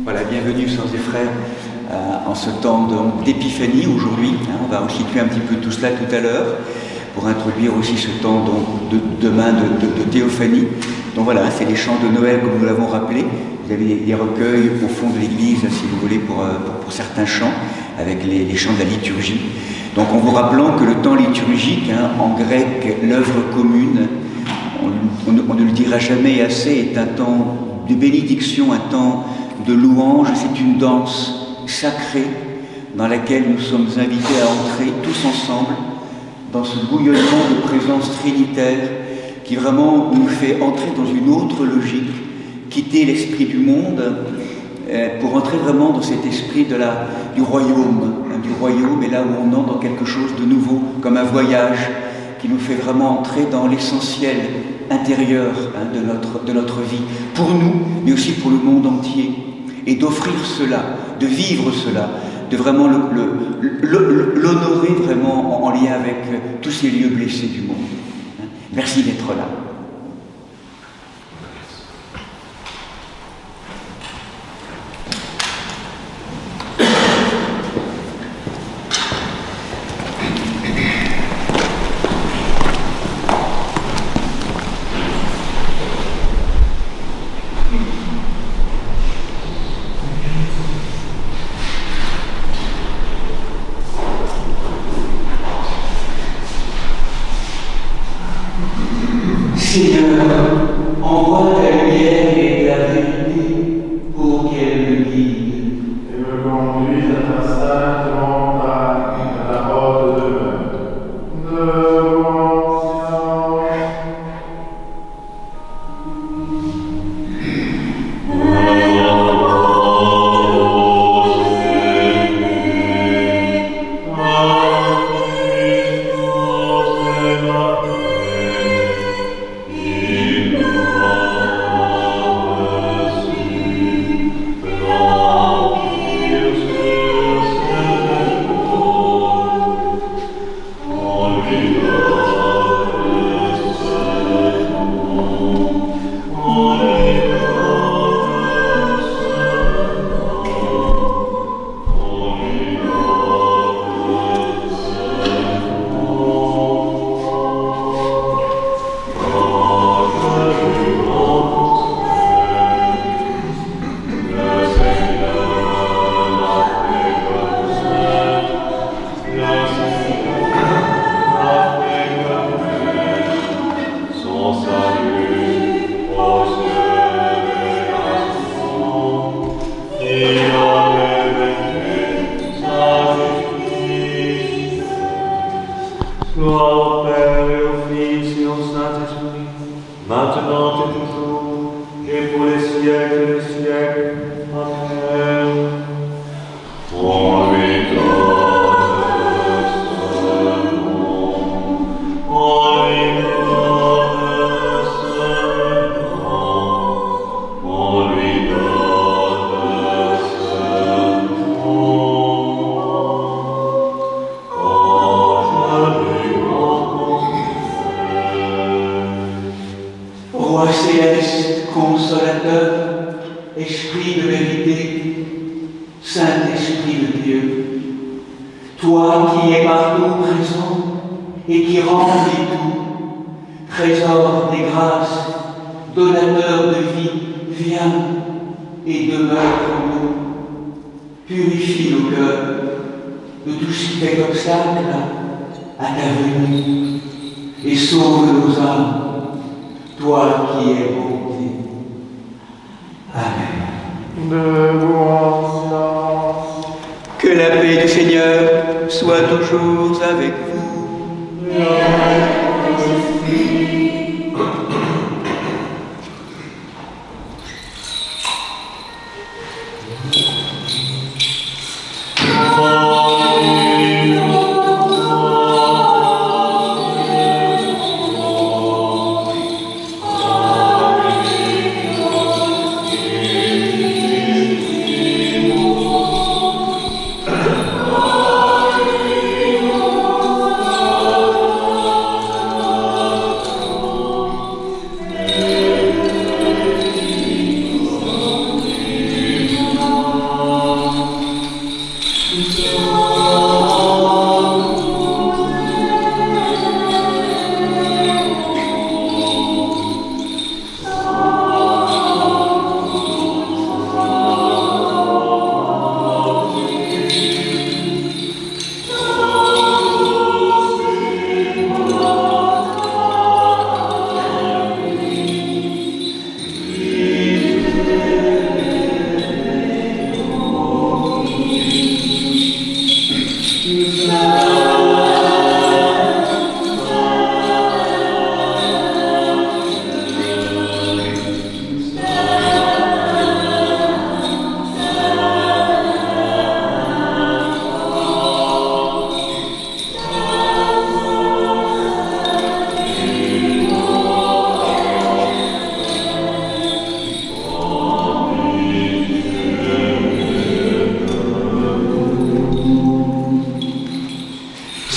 Voilà, bienvenue sœurs et frères en ce temps d'épiphanie aujourd'hui. On va situer un petit peu tout cela tout à l'heure pour introduire aussi ce temps demain de théophanie. Donc voilà, c'est les chants de Noël comme nous l'avons rappelé. Vous avez des recueils au fond de l'église, si vous voulez, pour certains chants, avec les chants de la liturgie. Donc en vous rappelant que le temps liturgique, en grec, l'œuvre commune, on ne le dira jamais assez, est un temps de bénédiction, un temps de louange, c'est une danse sacrée dans laquelle nous sommes invités à entrer tous ensemble dans ce bouillonnement de présence trinitaire qui vraiment nous fait entrer dans une autre logique, quitter l'esprit du monde pour entrer vraiment dans cet esprit du royaume, et là où on entre dans quelque chose de nouveau, comme un voyage qui nous fait vraiment entrer dans l'essentiel intérieur de notre vie, pour nous, mais aussi pour le monde entier, et d'offrir cela, de vivre cela, de vraiment l'honorer vraiment en lien avec tous ces lieux blessés du monde. Merci d'être là. Seigneur, envoie ta lumière et ta vérité pour qu'elle me guide. Et me conduise à ta sainte montagne, à la porte de mon Roi céleste, consolateur, esprit de vérité, Saint-Esprit de Dieu, toi qui es partout présent et qui remplis tout, trésor des grâces, donateur de vie, viens et demeure en nous, purifie nos cœurs de tout ce qui fait obstacle à ta venue et sauve nos âmes, toi qui es bonté. Amen. Que la paix du Seigneur soit toujours avec vous.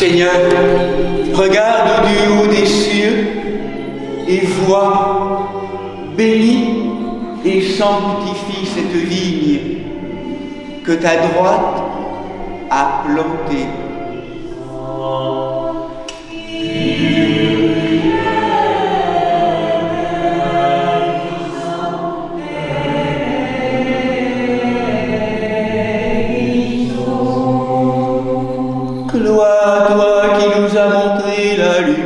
Seigneur, regarde du haut des cieux et vois, bénis et sanctifie cette vigne que ta droite a plantée. Gloire à toi qui nous a montré la lumière.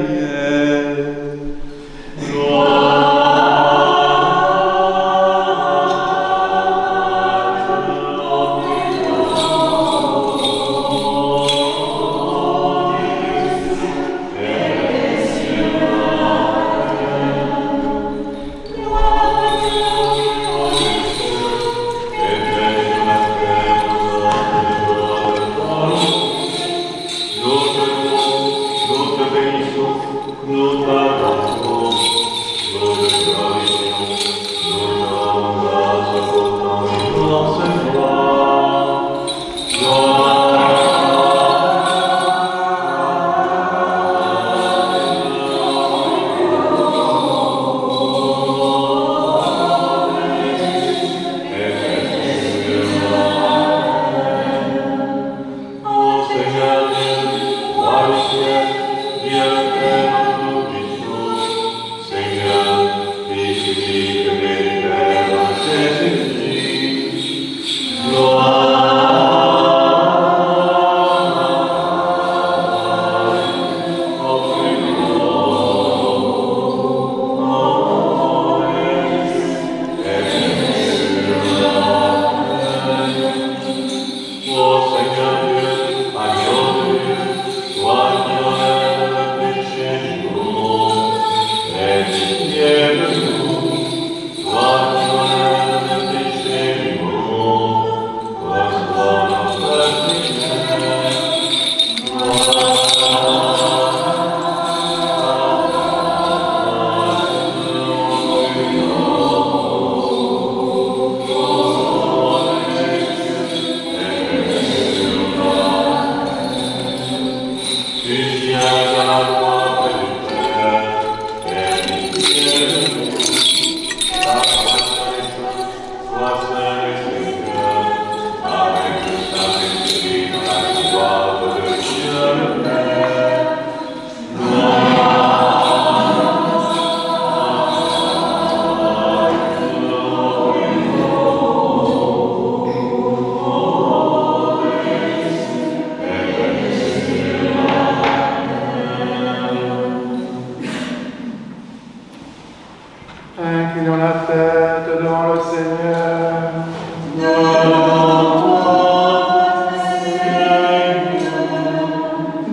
Inclinons la tête devant le Seigneur.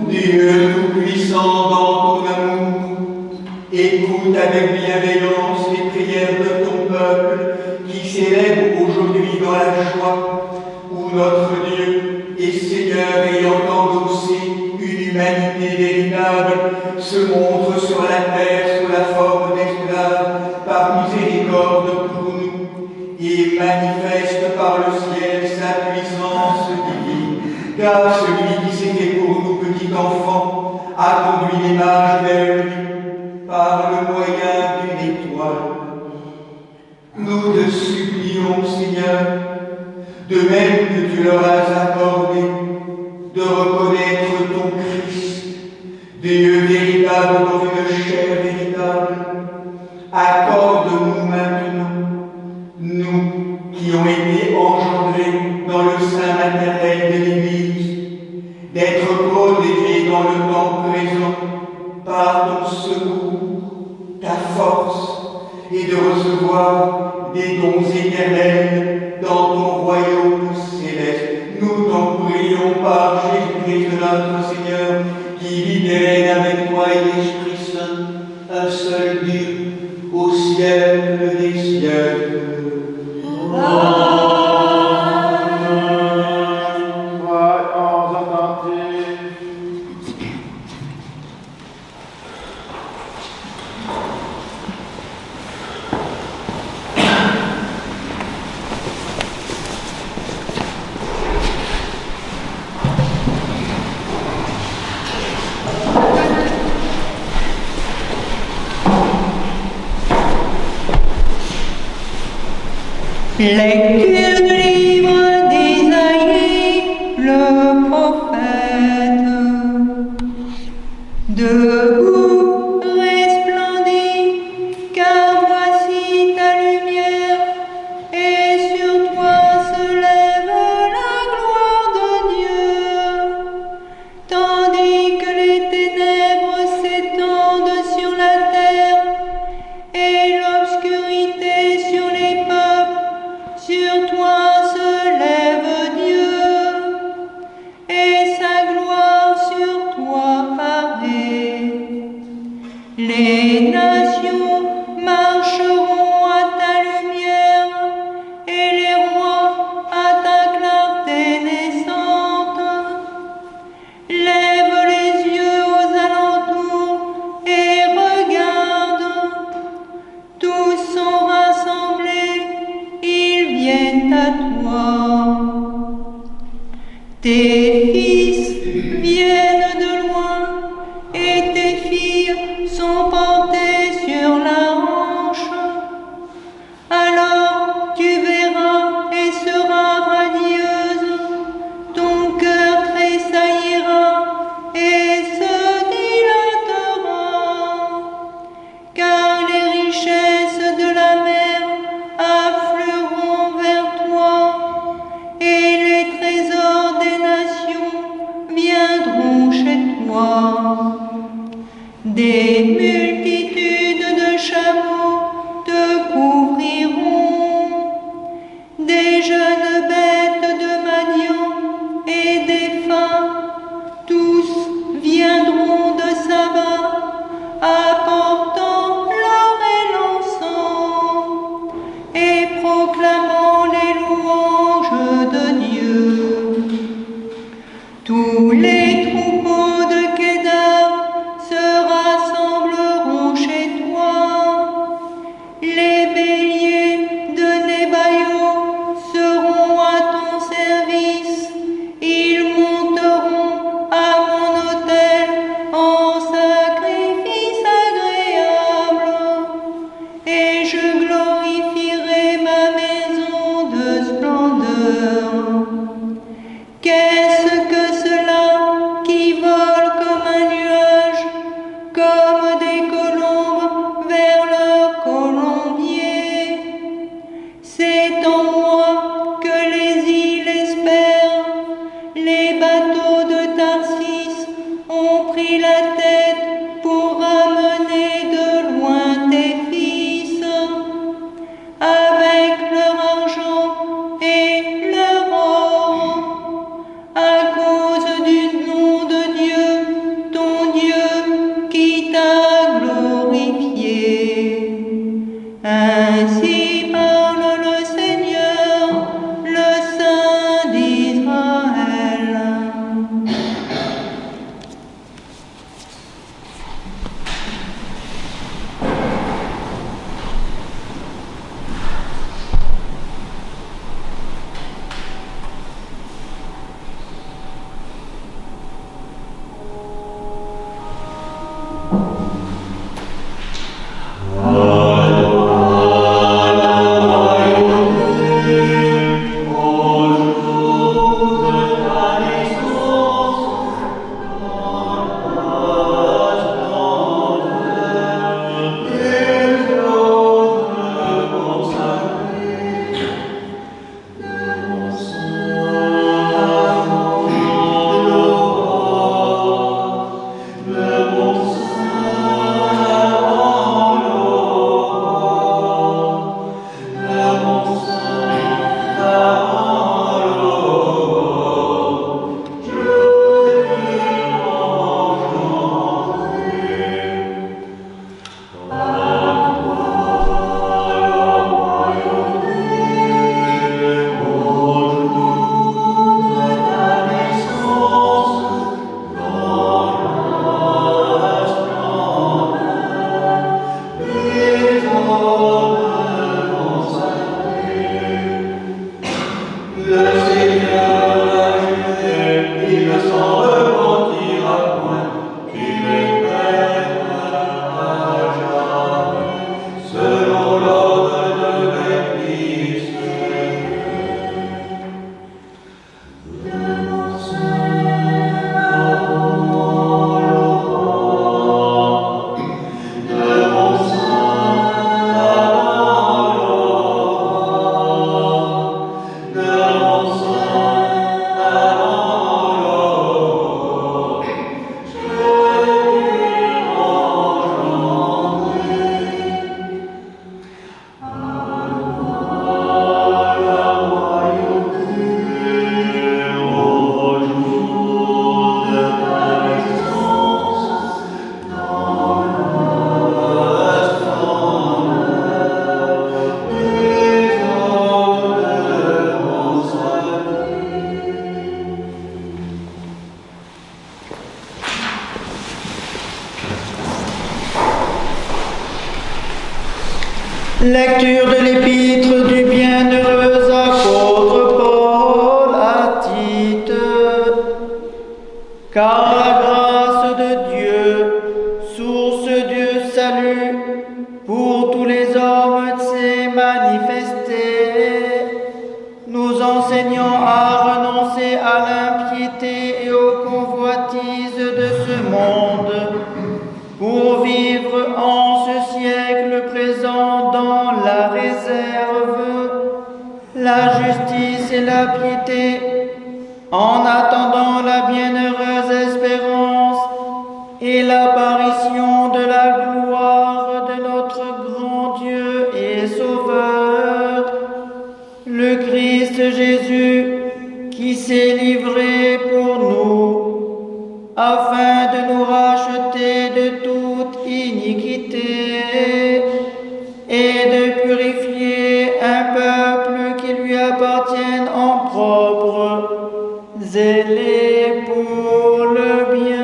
Dieu Tout-Puissant, dans ton amour, écoute avec bienveillance les prières de ton peuple qui célèbre aujourd'hui dans la joie où notre Dieu et Seigneur ayant endossé une humanité véritable se montre sur la terre sous la forme d'esclaves par miséricorde pour nous et manifeste par le ciel sa puissance divine, car celui qui s'est fait pour nous petit enfant a conduit les mages vers lui par le moyen d'une étoile. Nous te supplions, Seigneur, de même que tu leur as accordé de reconnaître ton Christ, Dieu véritable dans une chair véritable, accorde-nous maintenant, nous qui ont été engendrés dans le sein maternel de l'Église, d'être protégés dans le temps présent par ton secours, ta force, et de recevoir des dons éternels dans ton royaume céleste. Nous t'en prions par Jésus-Christ notre Seigneur, qui vit et règne avec toi et l'Esprit Saint, un seul Dieu, au siècle des siècles. Amen. Soyons attentifs. Lecture du livre d'Isaïe, le prophète. Debout, resplendis, car voici ta lumière, et sur toi se lève la gloire de Dieu. Tandis que les ténèbres s'étendent sur la terre, et l'obscurité sur les peuples, sur toi se lève Dieu, et sa gloire sur toi paraît. Les nations marcheront à ta lumière, et les rois à ta clarté naissante. Lève les yeux aux alentours et regarde. Tous sont rassemblés, ils viennent à toi. Tes fils viennent de loin et tes filles sont portées sur la hanche. Alors tu verras et seras radieuse, ton cœur tressaillira et se dilatera, car les richesses de la mer afflueront vers toi, et les trésors des nations viendront chez toi. Des multitudes de chameaux te couvriront, des jeunes bêtes de Madian et des fans, tous viendront de Saba, apportant l'or et l'encens, et proclamant les louanges de Dieu. Tous les troupeaux de Kédar se rassembleront chez toi. Les béliers de Nebaïo seront à ton service. Ils monteront à mon autel en sacrifice agréable, et je glorifierai ma maison de splendeur. Qu'est-ce que cela qui vole comme un nuage, comme des colombes vers leur colombier? C'est en moi que les îles espèrent, les bateaux de Tarsis ont pris la tête pour ramener de loin tes fils, avec leur argent et leur or, à cause du nom de Dieu, ton Dieu qui t'a glorifié. Ainsi parle le Seigneur, le Saint d'Israël. Selon l'ordre de l'Église, Lecture de l'épître du bienheureux apôtre Paul à Tite. Car la grâce de Dieu, source du salut, pour tous les hommes s'est manifestée, nous enseignant à renoncer à l'impiété et aux convoitises de ce monde, pour vivre en ce siècle présent dans la réserve, la justice et la piété, en attendant la bienheureuse espérance et l'apparition de la gloire de notre grand Dieu et Sauveur, le Christ Jésus, qui s'est livré pour nous, afin de nous racheter de toute iniquité et de purifier un peuple qui lui appartienne en propre, zélé pour le bien.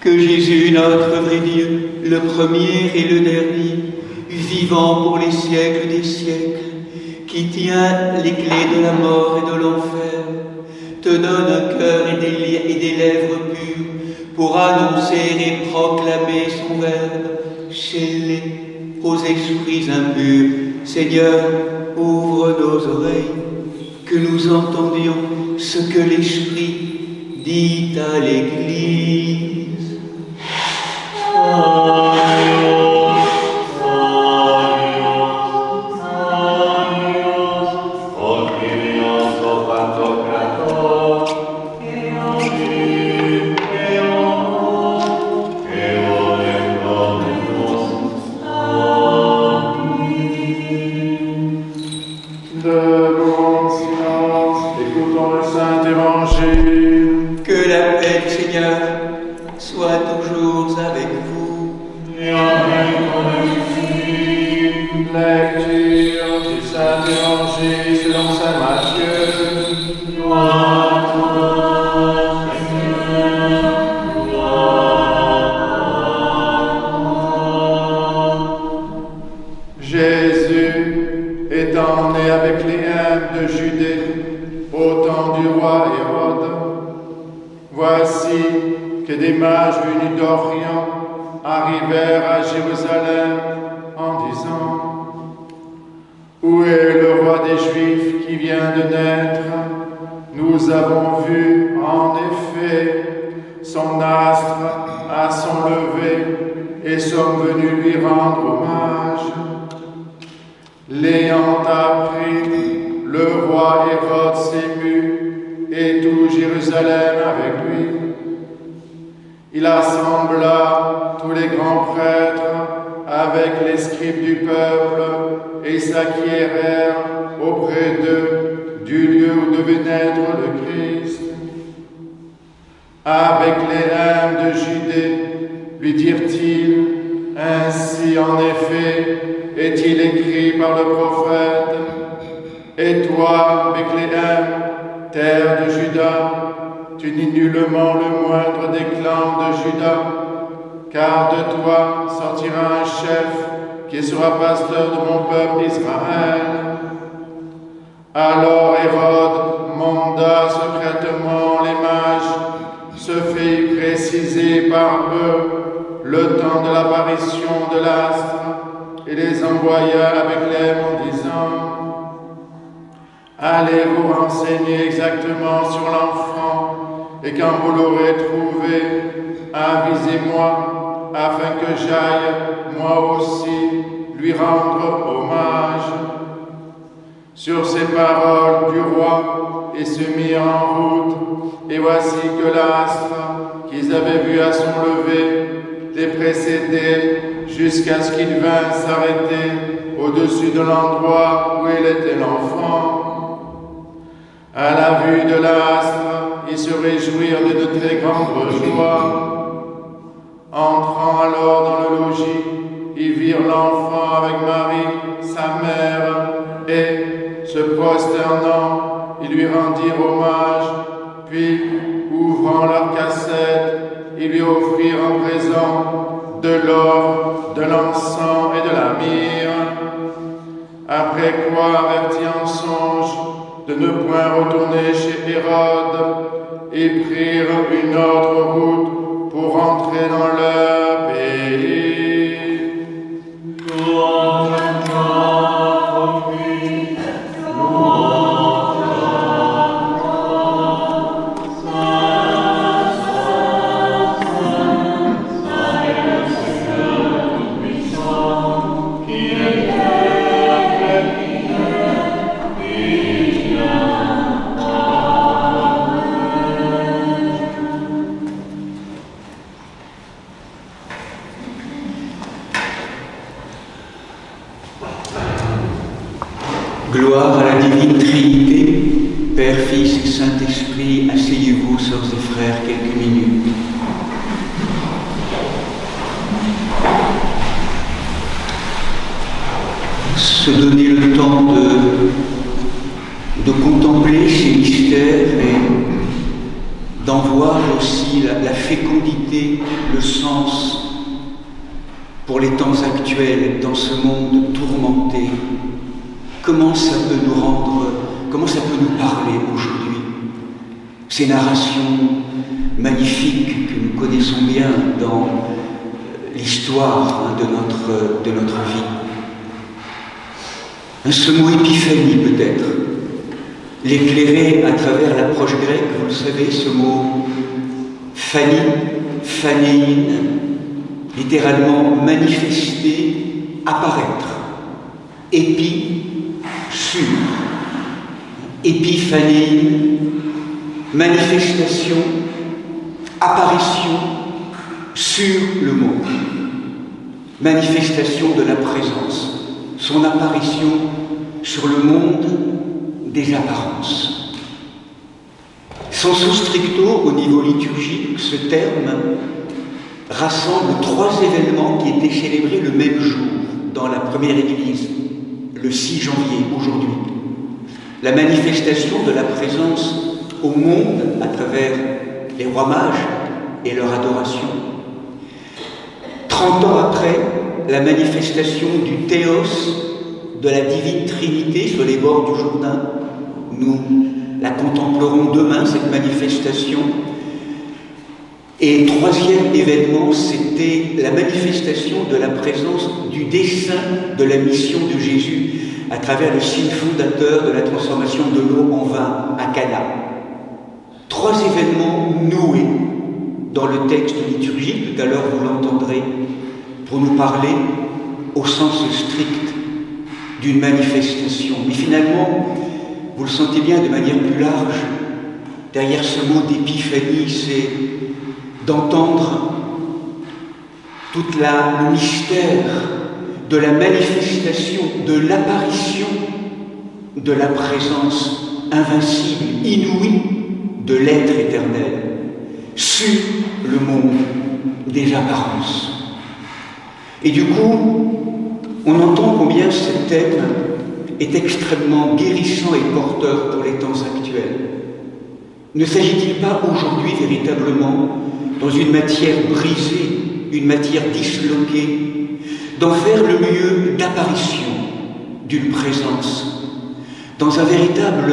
Que Jésus, notre vrai Dieu, le premier et le dernier, vivant pour les siècles des siècles, qui tient les clés de la mort et de l'enfer, te donne un cœur et des lèvres pures pour annoncer et proclamer son verbe, scellé aux esprits impurs. Seigneur, ouvre nos oreilles, que nous entendions ce que l'Esprit dit à l'Église. Que la paix du Seigneur soit toujours avec vous. Et avec ton esprit. Lecture du Saint-Évangile selon saint Matthieu. Gloire à toi, Seigneur. Jésus, étant né avec Bethléem de Judée, au temps du roi Hérode, voici que des mages venus d'Orient arrivèrent à Jérusalem en disant: Où est le roi des Juifs qui vient de naître? Nous avons vu, en effet, son astre à son lever et sommes venus lui rendre hommage. L'ayant appris, le roi Hérode s'émut et tout Jérusalem avec lui. Il assembla tous les grands prêtres avec les scribes du peuple et s'acquièrent auprès d'eux du lieu où devait naître le Christ. Avec les hymnes de Judée, lui dirent-ils, ainsi en effet est-il écrit par le prophète. Et toi, Bethléem, terre de Juda, tu n'es nullement le moindre des clans de Juda, car de toi sortira un chef qui sera pasteur de mon peuple Israël. Alors Hérode manda secrètement les mages, se fit préciser par eux le temps de l'apparition de l'astre, et les envoya avec l'aime en disant: allez vous renseigner exactement sur l'enfant, et quand vous l'aurez trouvé, avisez-moi, afin que j'aille, moi aussi, lui rendre hommage. Sur ces paroles du roi, ils se mirent en route, et voici que l'astre qu'ils avaient vu à son lever les précédait jusqu'à ce qu'il vint s'arrêter au-dessus de l'endroit où il était l'enfant. À la vue de l'astre, ils se réjouirent de très grande joie. Entrant alors dans le logis, ils virent l'enfant avec Marie, sa mère, et, se prosternant, ils lui rendirent hommage, puis, ouvrant leur cassette, ils lui offrirent en présent de l'or, de l'encens et de la myrrhe. Après quoi, avertis en songe de ne point retourner chez Hérode, ils prirent une autre route pour rentrer dans leur pays. Gloire à la divine Trinité, Père, Fils et Saint-Esprit, asseyez-vous, sœurs et frères, quelques minutes. Se donner le temps de contempler ces mystères et d'en voir aussi la fécondité, le sens pour les temps actuels dans ce monde tourmenté. Comment ça peut nous parler aujourd'hui? Ces narrations magnifiques que nous connaissons bien dans l'histoire de notre vie. Ce mot épiphanie peut-être, l'éclairer à travers l'approche grecque, vous le savez, ce mot phanie, phanéin, littéralement manifester, apparaître, épi, sur, épiphanie, manifestation, apparition sur le monde, manifestation de la présence, son apparition sur le monde des apparences. Sensu stricto, au niveau liturgique, ce terme rassemble 3 événements qui étaient célébrés le même jour dans la première Église, le 6 janvier, aujourd'hui. La manifestation de la présence au monde à travers les rois mages et leur adoration. 30 ans après, la manifestation du théos de la divine Trinité sur les bords du Jourdain. Nous la contemplerons demain, cette manifestation. Et 3e événement, c'était la manifestation de la présence du dessein de la mission de Jésus à travers le signe fondateur de la transformation de l'eau en vin à Cana. 3 événements noués dans le texte liturgique, tout à l'heure vous l'entendrez, pour nous parler au sens strict d'une manifestation. Mais finalement, vous le sentez bien de manière plus large, derrière ce mot d'épiphanie, c'est d'entendre tout le mystère de la manifestation, de l'apparition de la présence invincible, inouïe de l'être éternel sur le monde des apparences. Et du coup, on entend combien ce thème est extrêmement guérissant et porteur pour les temps actuels. Ne s'agit-il pas aujourd'hui véritablement, dans une matière brisée, une matière disloquée, d'en faire le lieu d'apparition d'une présence, dans un véritable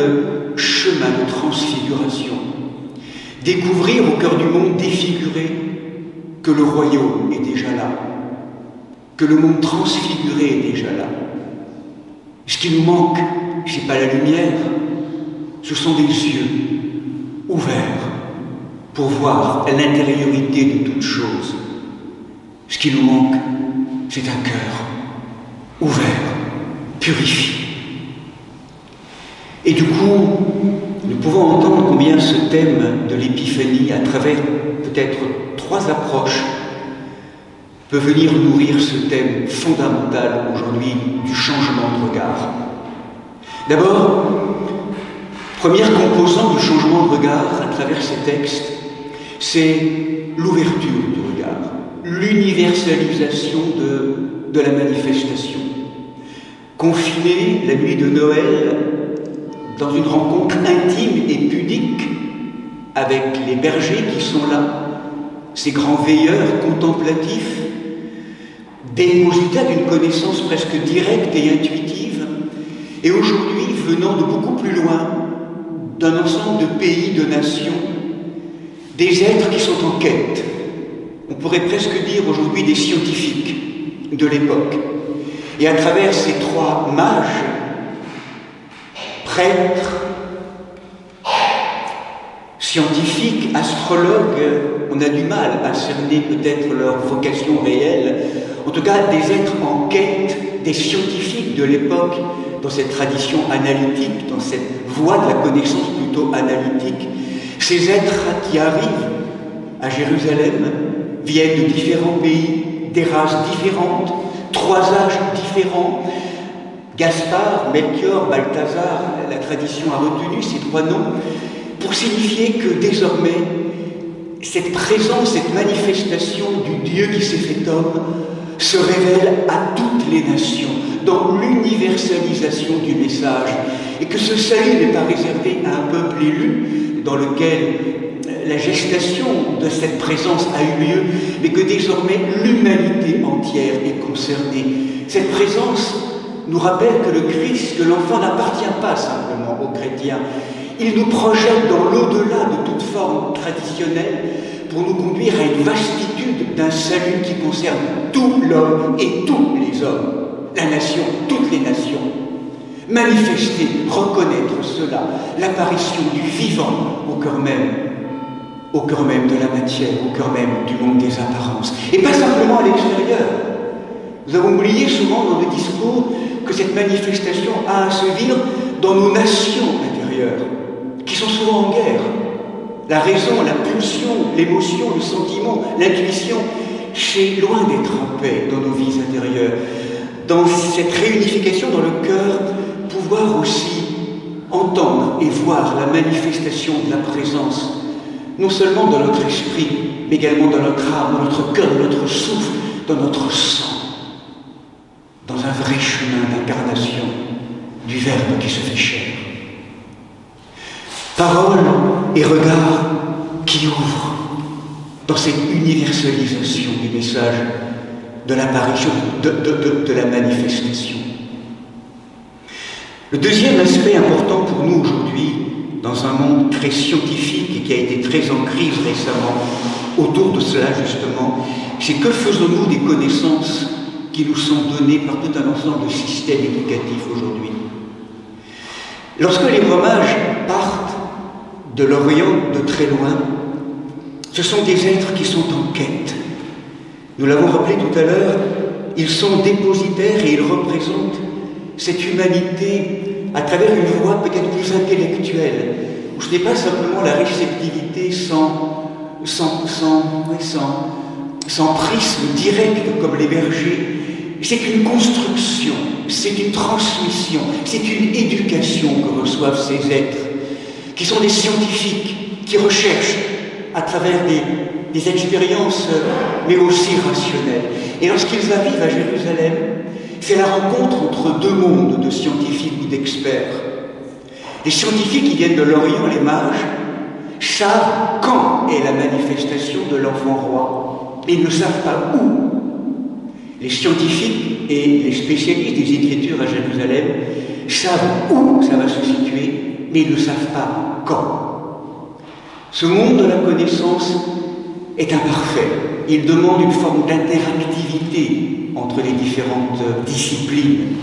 chemin de transfiguration, découvrir au cœur du monde défiguré que le royaume est déjà là, que le monde transfiguré est déjà là. Ce qui nous manque, ce n'est pas la lumière, ce sont des yeux ouverts pour voir l'intériorité de toute chose. Ce qui nous manque, c'est un cœur ouvert, purifié. Et du coup, nous pouvons entendre combien ce thème de l'épiphanie, à travers peut-être 3 approches, peut venir nourrir ce thème fondamental aujourd'hui du changement de regard. D'abord, première composante du changement de regard à travers ces textes, c'est l'ouverture du regard, l'universalisation de la manifestation. Confiné la nuit de Noël dans une rencontre intime et pudique avec les bergers qui sont là, ces grands veilleurs contemplatifs, dépositat d'une connaissance presque directe et intuitive, et aujourd'hui venant de beaucoup plus loin, d'un ensemble de pays, de nations, des êtres qui sont en quête, on pourrait presque dire aujourd'hui des scientifiques de l'époque. Et à travers ces 3 mages, prêtres, scientifiques, astrologues, on a du mal à cerner peut-être leur vocation réelle, en tout cas des êtres en quête, des scientifiques de l'époque, dans cette tradition analytique, dans cette voie de la connaissance plutôt analytique. Ces êtres qui arrivent à Jérusalem viennent de différents pays, des races différentes, 3 âges différents. Gaspard, Melchior, Balthazar, la tradition a retenu ces 3 noms pour signifier que désormais, cette présence, cette manifestation du Dieu qui s'est fait homme se révèle à toutes les nations, dans l'universalisation du message, et que ce salut n'est pas réservé à un peuple élu, dans lequel la gestation de cette présence a eu lieu, mais que désormais l'humanité entière est concernée. Cette présence nous rappelle que le Christ, que l'enfant n'appartient pas simplement aux chrétiens. Il nous projette dans l'au-delà de toute forme traditionnelle pour nous conduire à une vastitude d'un salut qui concerne tout l'homme et tous les hommes, la nation, toutes les nations. Manifester, reconnaître cela, l'apparition du vivant au cœur même de la matière, au cœur même du monde des apparences, et pas simplement à l'extérieur. Nous avons oublié souvent dans le discours que cette manifestation a à se vivre dans nos nations intérieures, qui sont souvent en guerre. La raison, la pulsion, l'émotion, le sentiment, l'intuition, c'est loin d'être en paix dans nos vies intérieures. Dans cette réunification dans le cœur, pouvoir aussi entendre et voir la manifestation de la présence, non seulement dans notre esprit, mais également dans notre âme, dans notre cœur, dans notre souffle, dans notre sang, dans un vrai chemin d'incarnation du Verbe qui se fait chair. Parole et regard qui ouvrent dans cette universalisation du message de l'apparition, de la manifestation. Le deuxième aspect important pour nous aujourd'hui, dans un monde très scientifique et qui a été très en crise récemment autour de cela justement, c'est que faisons-nous des connaissances qui nous sont donnés par tout un ensemble de systèmes éducatifs aujourd'hui. Lorsque les rois mages partent de l'Orient, de très loin, ce sont des êtres qui sont en quête. Nous l'avons rappelé tout à l'heure, ils sont dépositaires et ils représentent cette humanité à travers une voie peut-être plus intellectuelle, où ce n'est pas simplement la réceptivité sans prisme direct comme les bergers. C'est une construction, c'est une transmission, c'est une éducation que reçoivent ces êtres, qui sont des scientifiques, qui recherchent à travers des expériences, mais aussi rationnelles. Et lorsqu'ils arrivent à Jérusalem, c'est la rencontre entre deux mondes de scientifiques ou d'experts. Les scientifiques qui viennent de l'Orient, les mages, savent quand est la manifestation de l'enfant roi, mais ils ne savent pas où. Les scientifiques et les spécialistes des Écritures à Jérusalem savent où ça va se situer, mais ils ne savent pas quand. Ce monde de la connaissance est imparfait. Il demande une forme d'interactivité entre les différentes disciplines.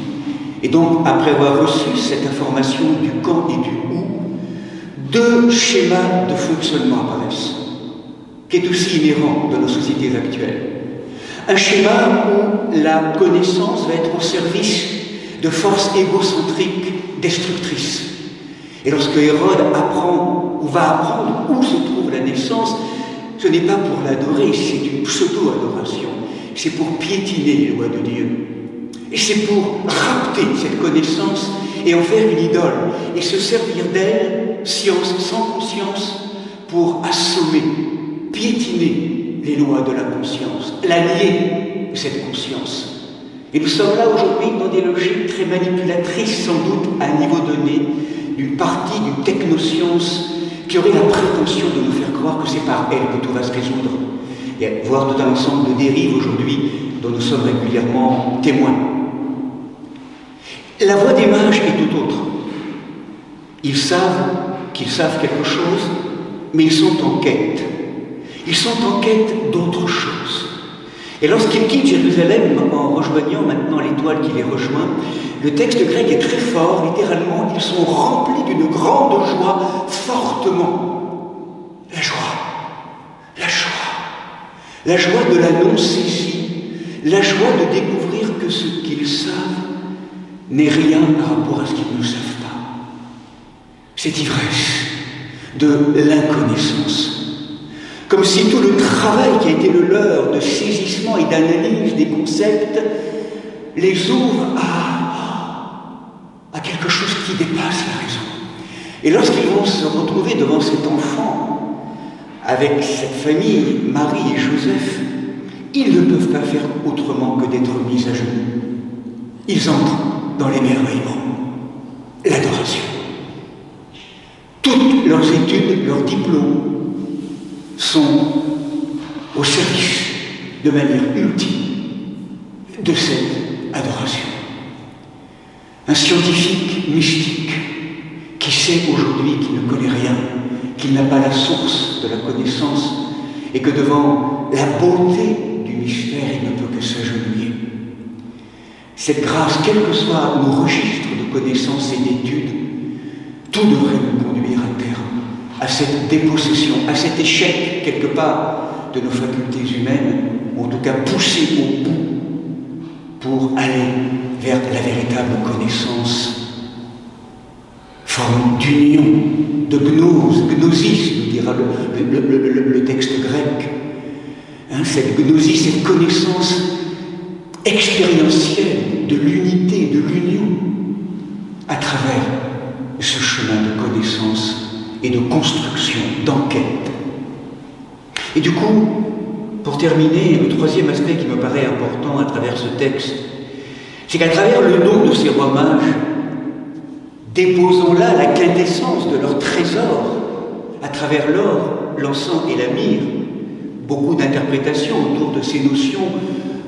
Et donc, après avoir reçu cette information du quand et du où, deux schémas de fonctionnement apparaissent, qui est aussi inhérent de nos sociétés actuelles. Un schéma où la connaissance va être au service de forces égocentriques destructrices. Et lorsque Hérode apprend ou va apprendre où se trouve la naissance, ce n'est pas pour l'adorer, c'est une pseudo-adoration. C'est pour piétiner les lois de Dieu. Et c'est pour rapter cette connaissance et en faire une idole. Et se servir d'elle, science sans conscience, pour assommer, piétiner les lois de la conscience, l'allier de cette conscience. Et nous sommes là aujourd'hui dans des logiques très manipulatrices, sans doute à un niveau donné, d'une partie d'une technoscience qui aurait la prétention de nous faire croire que c'est par elle que tout va se résoudre. Et voir tout un ensemble de dérives aujourd'hui dont nous sommes régulièrement témoins. La voie des mages est tout autre. Ils savent qu'ils savent quelque chose, mais ils sont en quête. Ils sont en quête d'autre chose. Et lorsqu'ils quittent Jérusalem en rejoignant maintenant l'étoile qui les rejoint, le texte grec est très fort, littéralement, ils sont remplis d'une grande joie, fortement. La joie. La joie. La joie de l'annonce saisie, la joie de découvrir que ce qu'ils savent n'est rien par rapport à ce qu'ils ne savent pas. Cette ivresse de l'inconnaissance. Comme si tout le travail qui a été le leur de saisissement et d'analyse des concepts les ouvre à quelque chose qui dépasse la raison. Et lorsqu'ils vont se retrouver devant cet enfant, avec cette famille, Marie et Joseph, ils ne peuvent pas faire autrement que d'être mis à genoux. Ils entrent dans l'émerveillement, l'adoration. Toutes leurs études, leurs diplômes sont au service, de manière ultime, de cette adoration. Un scientifique mystique qui sait aujourd'hui qu'il ne connaît rien, qu'il n'a pas la source de la connaissance et que devant la beauté du mystère, il ne peut que s'agenouiller. Cette grâce, quels que soient nos registres de connaissances et d'études, tout devrait nous conduire à terme à cette dépossession, à cet échec quelque part de nos facultés humaines, ou en tout cas pousser au bout pour aller vers la véritable connaissance, forme d'union, de gnose, gnosis, nous dira le texte grec. Cette gnosis, cette connaissance expérientielle de l'unité, de l'union, à travers ce chemin de connaissance et de construction, d'enquête. Et du coup, pour terminer, le troisième aspect qui me paraît important à travers ce texte, c'est qu'à travers le nom de ces rois mages, déposons là la quintessence de leur trésor, à travers l'or, l'encens et la myrrhe. Beaucoup d'interprétations autour de ces notions,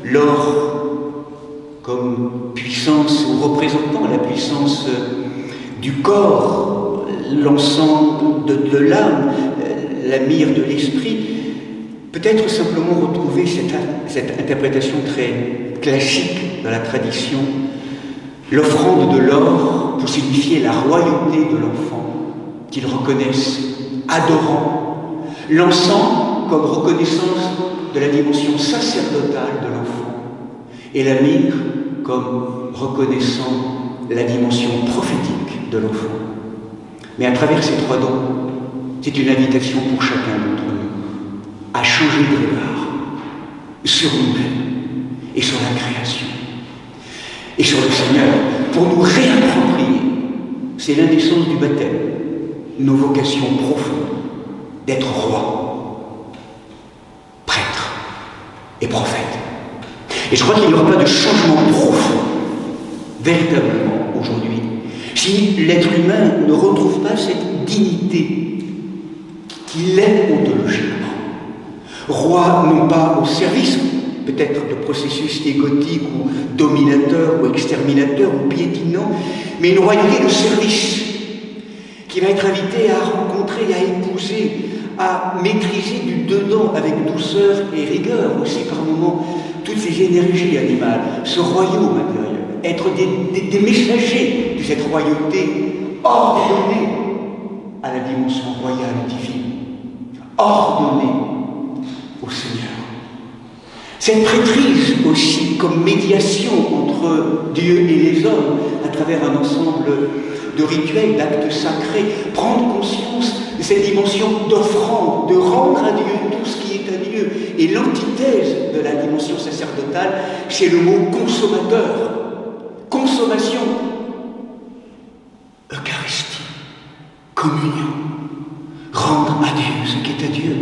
l'or comme puissance ou représentant la puissance du corps, l'encens de l'âme, la myrrhe de l'esprit. Peut-être simplement retrouver cette interprétation très classique de la tradition, l'offrande de l'or pour signifier la royauté de l'enfant, qu'ils reconnaissent, adorant, l'encens comme reconnaissance de la dimension sacerdotale de l'enfant, et la myrrhe comme reconnaissant la dimension prophétique de l'enfant. Mais à travers ces trois dons, c'est une invitation pour chacun d'entre nous à changer de regard sur nous-mêmes et sur la création et sur le Seigneur pour nous réapproprier. C'est l'un des sens du baptême, nos vocations profondes d'être roi, prêtre et prophète. Et je crois qu'il n'y aura pas de changement profond, véritablement, aujourd'hui, si l'être humain ne retrouve pas cette dignité qu'il est ontologiquement. Roi, non pas au service, peut-être de processus égotique ou dominateur ou exterminateur ou piétinant, mais une royauté de service qui va être invité à rencontrer, à épouser, à maîtriser du dedans avec douceur et rigueur aussi par moments toutes ces énergies animales, ce royaume intérieur, être des messagers de cette royauté ordonnée à la dimension royale et divine, ordonnée au Seigneur. Cette prêtrise aussi comme médiation entre Dieu et les hommes à travers un ensemble de rituels, d'actes sacrés, prendre conscience de cette dimension d'offrande, de rendre à Dieu tout ce qui est à Dieu. Et l'antithèse de la dimension sacerdotale, c'est le mot consommateur. Consommation, Eucharistie, communion, rendre à Dieu ce qui est à Dieu,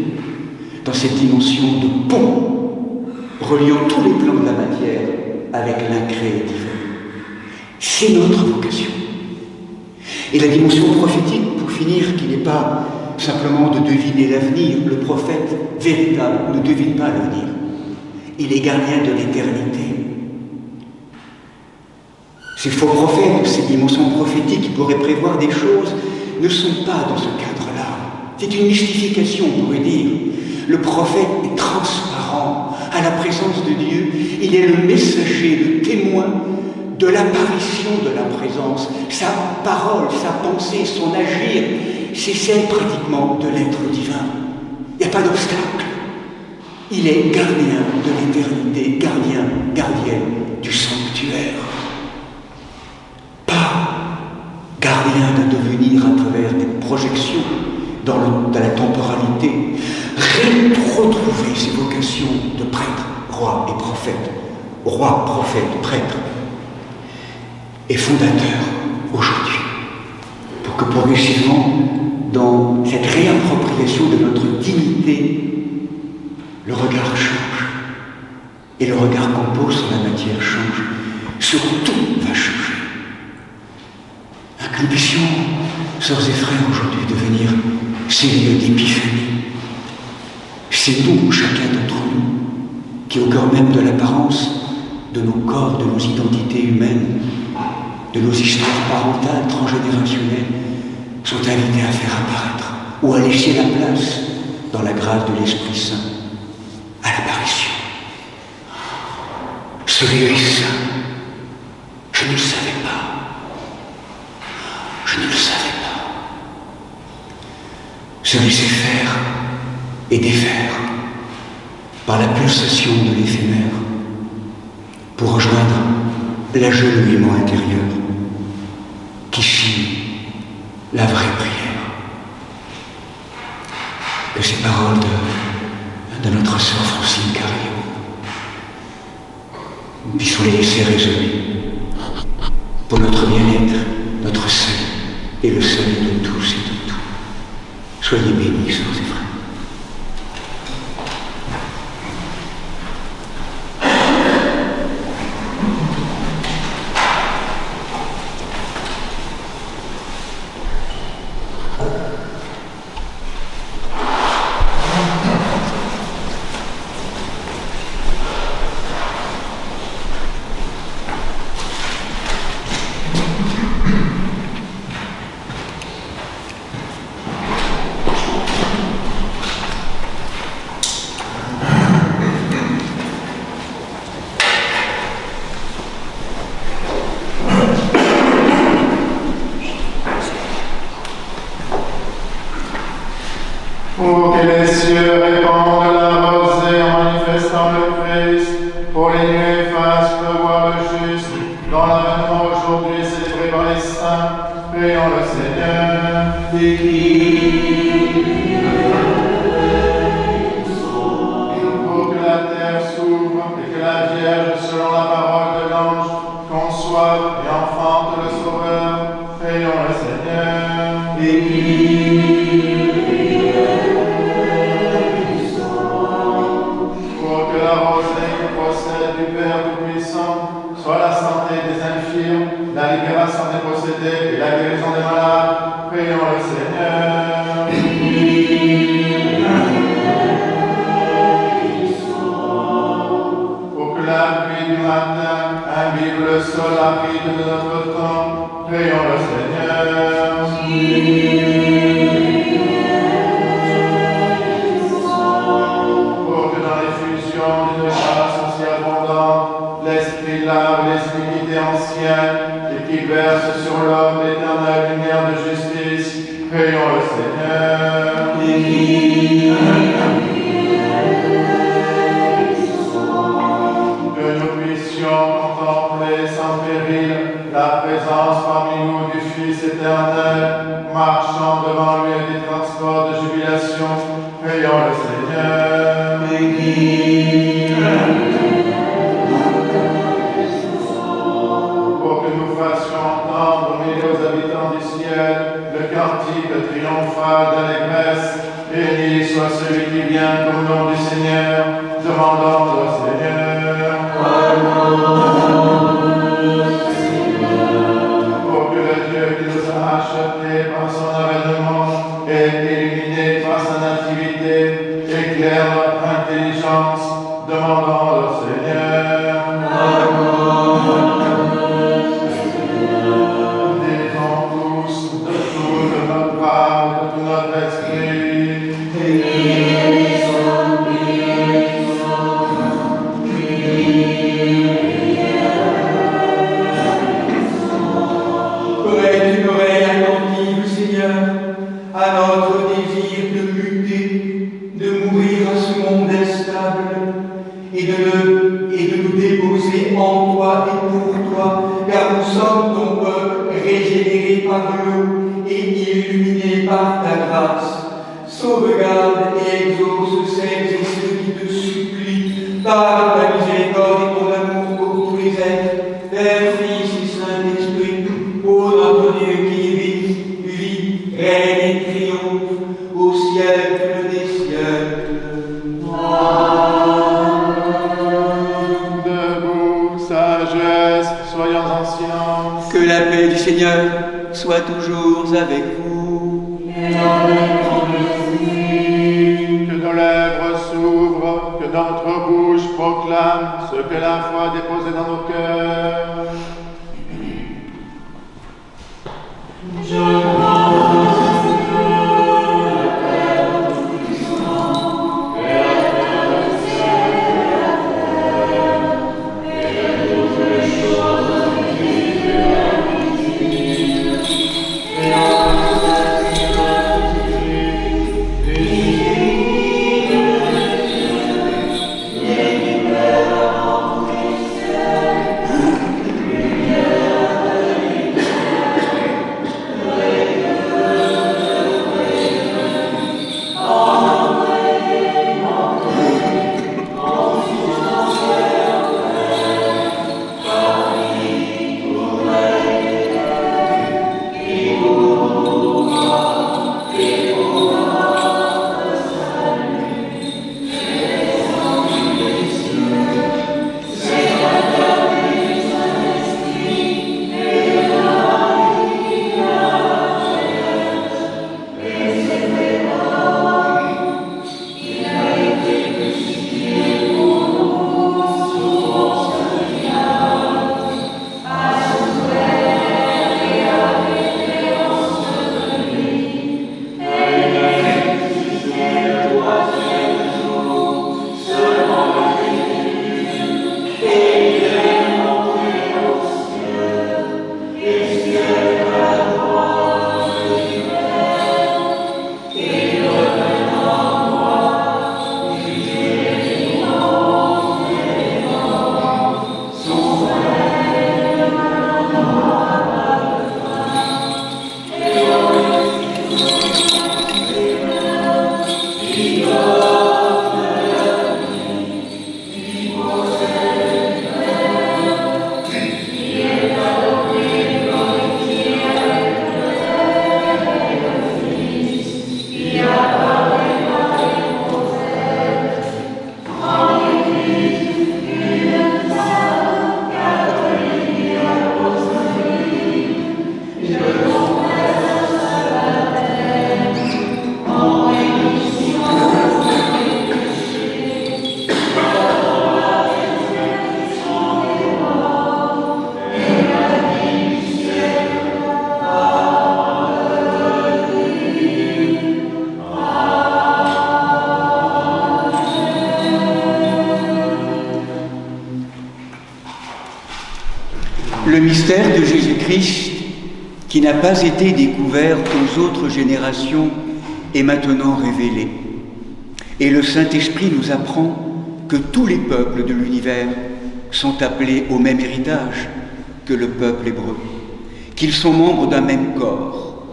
dans cette dimension de pont, reliant tous les plans de la matière avec l'incréé divin. C'est notre vocation. Et la dimension prophétique, pour finir, qui n'est pas simplement de deviner l'avenir, le prophète véritable ne devine pas l'avenir. Il est gardien de l'éternité. Ces faux prophètes, ces dimensions prophétiques qui pourraient prévoir des choses, ne sont pas dans ce cadre-là. C'est une mystification, on pourrait dire. Le prophète est transparent à la présence de Dieu. Il est le messager, le témoin de l'apparition de la présence. Sa parole, sa pensée, son agir, c'est celle pratiquement de l'être divin. Il n'y a pas d'obstacle. Il est gardien de l'éternité, gardienne du sanctuaire. Pas gardien d'un devenir à travers des projections dans la temporalité. Retrouver ces vocations de prêtre, roi et prophète, roi, prophète, prêtre, est fondateur aujourd'hui, pour que progressivement, dans cette réappropriation de notre dignité, le regard change, et le regard qu'on pose sur la matière change, sur tout va changer. Que nous puissions, sœurs et frères, aujourd'hui devenir ces lieux d'épiphanie. C'est nous, chacun d'entre nous, qui au cœur même de l'apparence de nos corps, de nos identités humaines, de nos histoires parentales, transgénérationnelles, sont invités à faire apparaître ou à laisser la place, dans la grâce de l'Esprit Saint, à l'apparition. Ce lieu est saint. Je ne le savais pas. Je ne le savais pas. Se laisser faire et défaire par la pulsation de l'éphémère pour rejoindre l'agenouillement intérieur qui signe la vraie prière. Que ces paroles de notre sœur Francine Carillon, nous puissions les laisser résonner pour notre bien-être, notre salut et le salut de tous et de tout. Soyez bénis, sœurs et frères. Pour que les cieux répandent la rosée en manifestant le Christ, pour les nuées fassent pleuvoir le juste, dans l'avènement aujourd'hui célébré par les saints, prions le Seigneur. Pour que la terre s'ouvre et que la Vierge, selon la parole de l'ange, conçoive et enfante le Sauveur, prions le Seigneur. Pour que la rosée qui procède du Père Tout-Puissant soit la santé des infirmes, la libération des possédés et la guérison des malades, prions le Seigneur. Pour que la pluie du matin imbibe le sol aride de notre temps, prions le Seigneur. Pour que dans l'effusion d'une grâce aussi abondante, l'Esprit lave les iniquités anciennes et qui verse sur l'homme l'éternelle lumière de justice, prions le Seigneur. Que nous puissions contempler sans péril la présence parmi nous du Fils éternel, marchant devant lui avec des transports de jubilation, prions le Seigneur. Pour que nous fassions entendre au milieu aux habitants du ciel le cantique triomphal d'allégresse, béni soit celui qui vient au nom du Seigneur, demandons au Seigneur. Pour que le Dieu qui nous a achetés par son avènement et illuminés par sa nativité éclaire notre intelligence, demandons au Seigneur. Disons tous de toute notre âme, de tout notre esprit. Prête une oreille attentive, Seigneur, à notre désir de muter, de mourir à ce monde instable, et de nous déposer en toi et pour toi, car nous sommes ton peuple régénéré par l'eau et illuminé par ta grâce. Sauvegarde et exauce celles et ceux qui te supplient par ta miséricorde et ton amour pour tous les êtres, Père, Fils et Saint-Esprit, ô notre Dieu qui vit, règne et triomphe au siècle des siècles. Debout, sagesse, soyons en silence. Que la paix du Seigneur soit toujours avec vous. Que nos lèvres s'ouvrent, que notre bouche proclame ce que la foi a déposé dans nos cœurs. Amen. mystère de Jésus-Christ qui n'a pas été découvert aux autres générations est maintenant révélé. Et le Saint-Esprit nous apprend que tous les peuples de l'univers sont appelés au même héritage que le peuple hébreu, qu'ils sont membres d'un même corps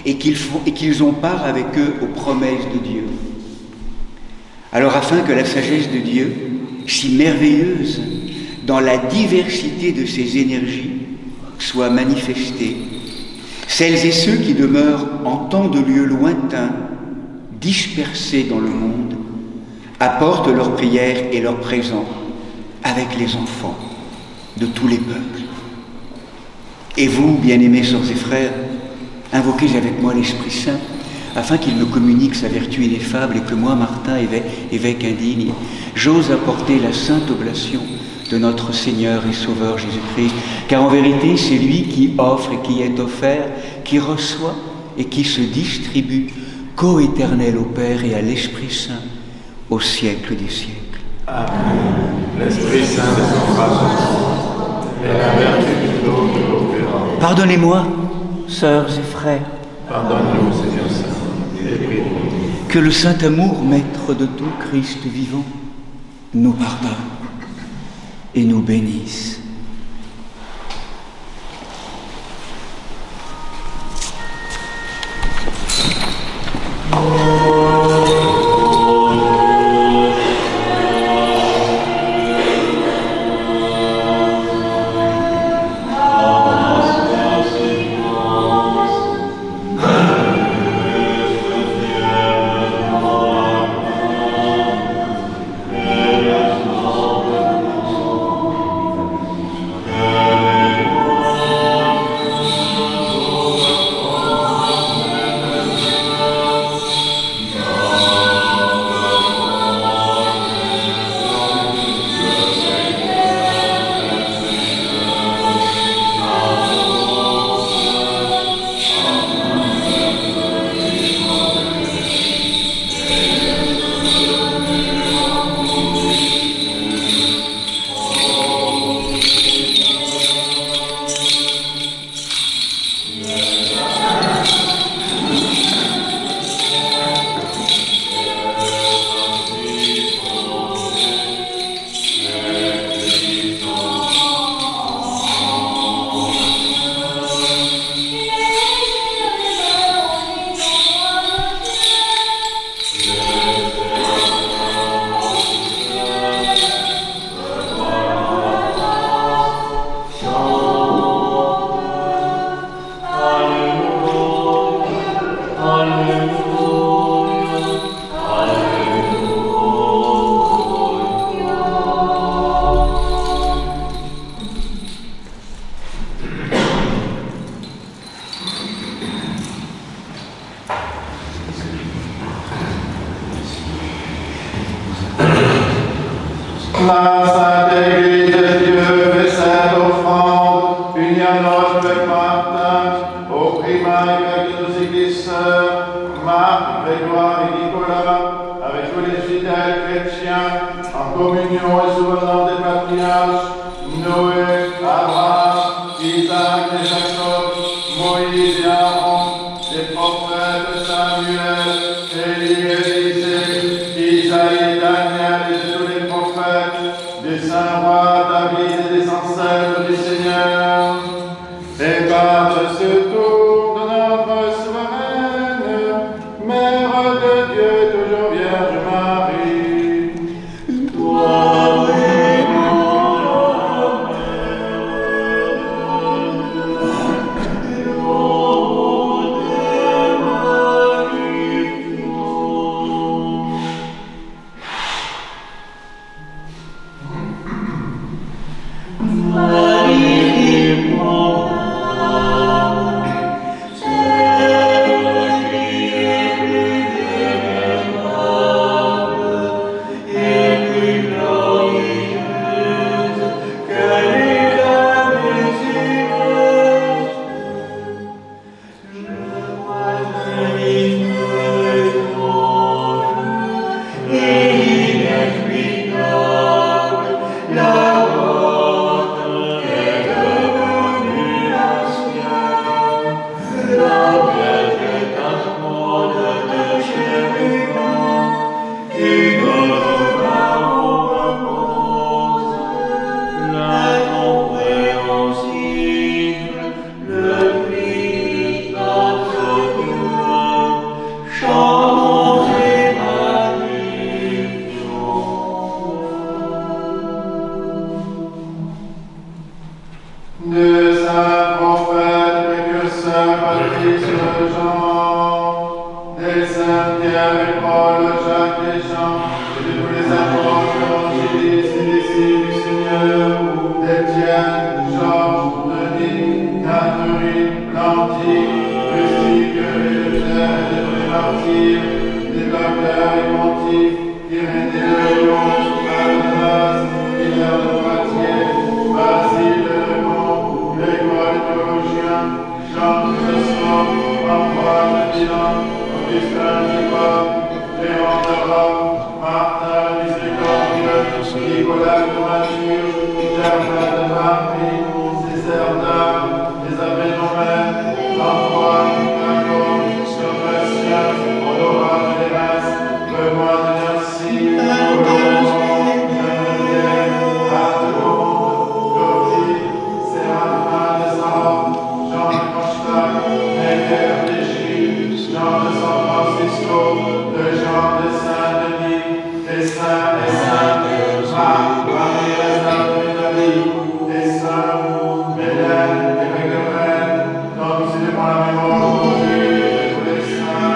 et qu'ils ont part avec eux aux promesses de Dieu. Alors afin que la sagesse de Dieu, si merveilleuse dans la diversité de ses énergies, soit manifestée, celles et ceux qui demeurent en tant de lieux lointains, dispersés dans le monde, apportent leurs prières et leurs présents avec les enfants de tous les peuples. Et vous, bien-aimés sœurs et frères, invoquez avec moi l'Esprit Saint, afin qu'il me communique sa vertu ineffable et que moi, Martin, évêque indigne, j'ose apporter la sainte oblation de notre Seigneur et Sauveur Jésus-Christ, car en vérité, c'est lui qui offre et qui est offert, qui reçoit et qui se distribue, coéternel au Père et à l'Esprit Saint, au siècle des siècles. Amen. L'Esprit Saint descendra sur nous, et la vertu du nom de l'opéra. Pardonnez-moi, sœurs et frères. Pardonne-nous, Seigneur Saint, et prie-nous. Que le saint amour, maître de tout Christ vivant, nous pardonne et nous bénisse. La Sainte Église de Dieu fait cette offrande, unie à notre évêque Martin, au primat évêque de nos églises sœurs, Marc, Grégoire et Nicolas, avec tous les fidèles chrétiens, en communion et sous le nom des patriarches, Noé, Abraham, Isaac et Jacob, Moïse et Aaron, les prophètes Samuel, Élie et Élisée, Isaïe et Daniel et tous les prophètes, des saints rois David et des ancêtres du Seigneur, et par-dessus tout de notre souveraine, Mère de Dieu, toujours Vierge Marie. Toi, Paul, Jacques et Jean, et de tous les apôtres, évangélistes et disciples du Seigneur, d'Étienne, Georges, Denis, Catherine, Blandy, Rustique, Eleuthère et de tous les martyrs, des docteurs et pontifes, Irénée de Lyon, Alphonse, Hilaire de Poitiers, Basile de Lemont, Grégoire le théologien, Jean Chrysostome, Ambroise de Milan, Augustin d'Hippone, Léon de Rome, Martin le miséricordieux, Nicolas de Mature, Germain de Marmy, Césaire d'Armes, les abbés romains, Antoine, Jacob, Sébastien, Honorat de Léras, Benoît de Nancy, Colomb, Geneviève, Arnaud, Gauthier, Séraphin de Sarah, Jean de Constac, Necker d'Égypte, Jean de San Francisco, de Jean de Saint-Denis, des saints et saintes, Marc, Marie-Lazare de Italie, des saints, Mélène et Régolène, dont nous célébrons la mémoire aujourd'hui de tous les saints.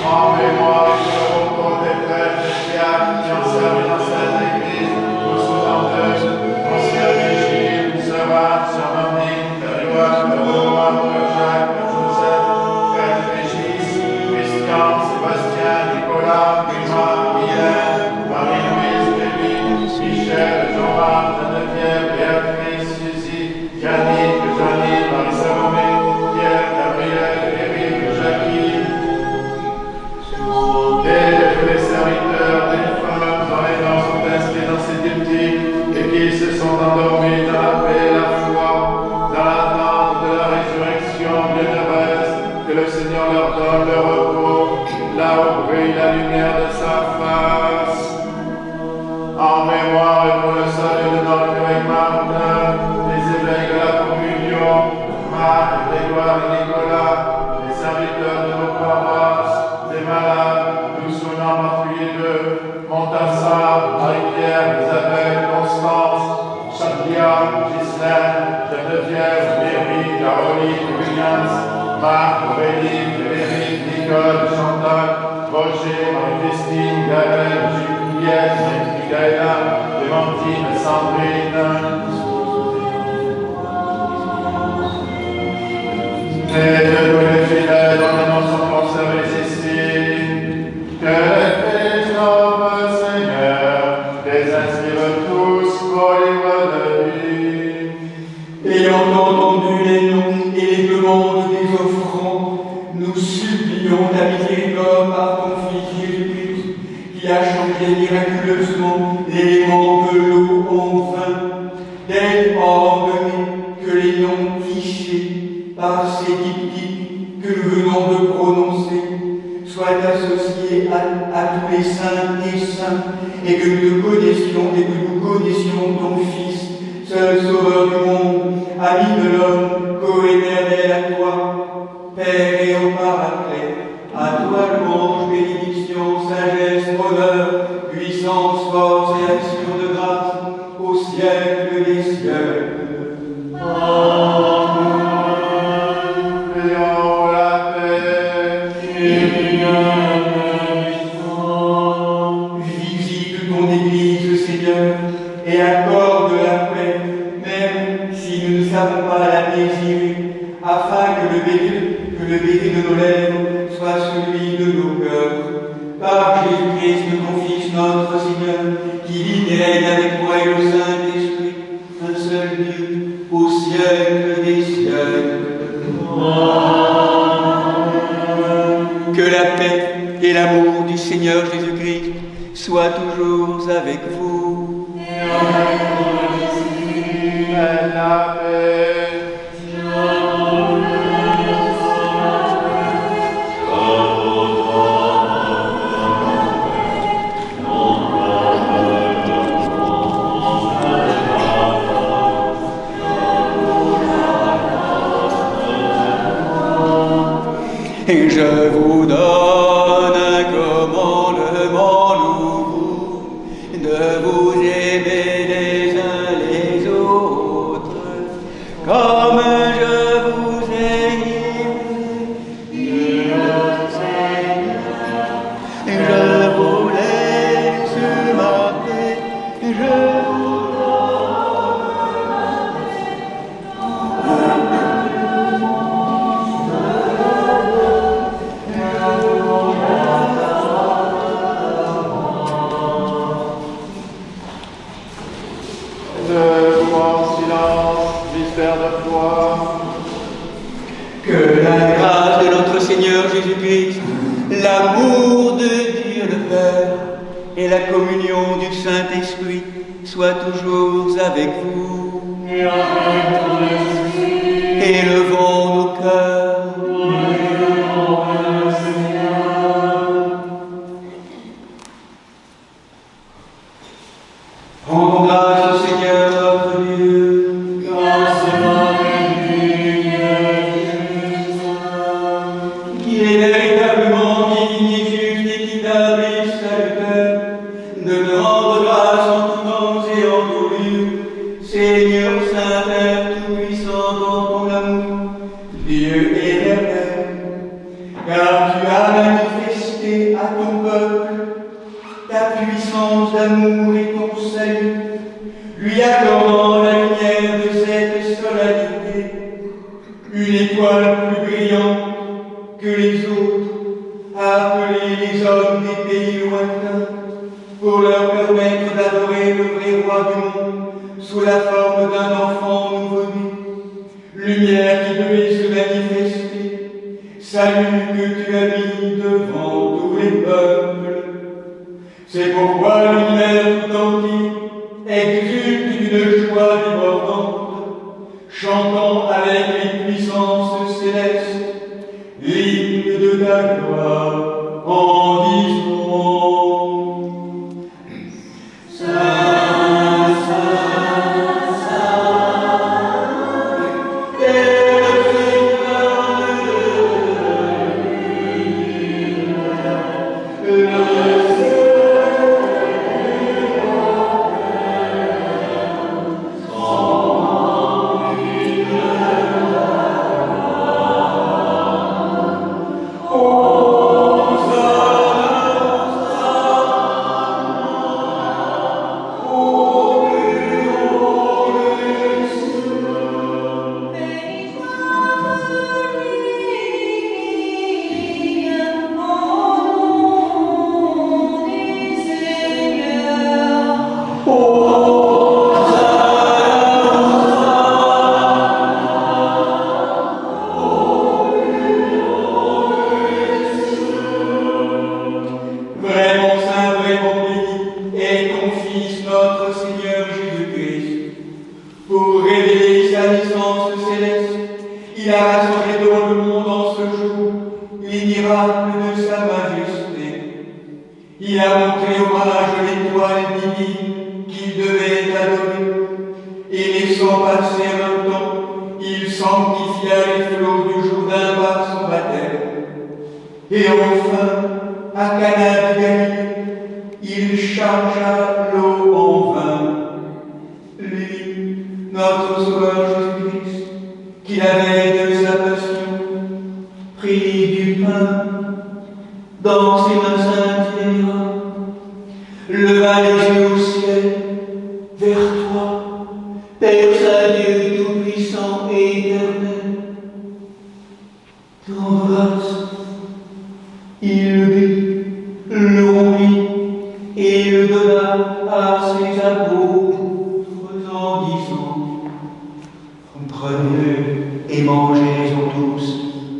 En mémoire du repos des prêtres et diacres qui ont servi dans cette église, nous souhaitons d'eux, Monsieur Virgile, Sera, Sœur Monique, Père-Louis, Père Jacques, Père Joseph, Père Régis, Christian, Sébastien, Nicolas, Prima, Mylène, Marie-Louise, Béline, Michel, Jean-Marc, Geneviève, Béatrice, Suzy, Yannick, Janine, Marie-Salomé, Pierre, Gabriel, Éric, Jacqueline, et de tous les serviteurs des femmes dont les noms sont inscrits dans ces diptyques et qui se sont endormis dans la paix et la foi, dans l'attente de la résurrection bienheureuse, que le Seigneur leur donne le repos, là où brille la lumière de sa face. En mémoire et pour le salut de notre évêque Martin, les évêques de la communion, Marc, Grégoire et Nicolas, les serviteurs de nos paroisses, des malades, nous souvenons en particulier de Montassar, Marie-Pierre, Isabelle, Constance, Chaplia, Ghislaine, Geneviève, Mary, Caroline, Williams, Marc, Aurélie, Frédéric, Nicole, Chantal, Roger, Marie-Christine, Gaël, Juliette, Michaela, Clémentine, Sandrine. Et de tous les fidèles dont les noms sont conservés ici, que les Christ notre Seigneur les inscrive tous au livre de vie. Ayant entendu les noms et les demandes des offrandes, nous supplions ta miséricorde par ton Fils Jésus-Christ, qui a changé miraculeusement l'élément de l'eau en vin, tel ordonné que les noms fichés par ces diptyques que nous venons de prononcer soient associés à tous les saints et saints, et que nous connaissions ton Fils, seul Sauveur du monde, ami de l'homme, co-éternel à toi, Père et au Paraclet, à toi louange, bénédiction, sagesse, honneur, puissance, force et action de grâce, au siècle des siècles. Visite ton Église, Seigneur, et accorde la paix, même si nous ne savons pas la désirer, afin que le baiser de nos lèvres soit celui de nos cœurs. Par Jésus-Christ, ton Fils, notre Seigneur, qui vit et règne avec toi et le Saint-Esprit, un seul Dieu, au siècle des siècles. Que la paix et l'amour du Seigneur Jésus-Christ soient toujours avec vous. La paix. Et je vous donne un commandement nouveau, de vous aimer les uns les autres, comme je vous ai aimé. Je vous laisse ma paix, je vous Debout en silence, mystère de foi. Que la grâce de notre Seigneur Jésus-Christ, l'amour de Dieu le Père et la communion du Saint-Esprit soient toujours avec vous. Et avec ton esprit. Élevons nos cœurs. Rendons grâce au Seigneur notre Dieu. Grâce et Qui est véritablement digne et juste, équitable et salutaire, de te rendre grâce en tout temps et en tout lieu, Seigneur Saint-Père Tout-Puissant dans ton amour, Dieu éternel, car tu as manifesté à ton peuple ta puissance d'amour et ton salut, lui accordant la lumière de cette solennité, une étoile plus brillante que les autres, a appelé les hommes des pays lointains pour leur permettre d'adorer le vrai roi du monde sous la forme d'un enfant nouveau-né, lumière qui devait se manifester, salut que tu as mis devant tous les peuples. C'est pourquoi l'univers tout entier exulte d'une joie débordante, chantant avec les puissances célestes l'hymne de ta gloire en disant Saint, Saint, Saint, est le Seigneur de l'univers. Vraiment saint, vraiment béni est ton Fils, notre Seigneur Jésus-Christ. Pour révéler sa naissance céleste, il a rassemblé dans le monde en ce jour les miracles de sa majesté. Il a montré hommage à l'étoile divine qu'il devait adorer, et laissant passer un temps, il sanctifia les flots du Jourdain par son baptême. Et enfin, à Cana de Galilée, il chargea l'eau en vin. Lui, notre Sauveur Jésus-Christ, qui la veille de sa passion, prit du pain dans ses mains saintes et leva les yeux au ciel vers toi, Père Saint-Dieu Tout-Puissant et éternel. Ton grâce, il le bénit, le rompit et le donna à ses apôtres en disant Prenez et mangez-en tous,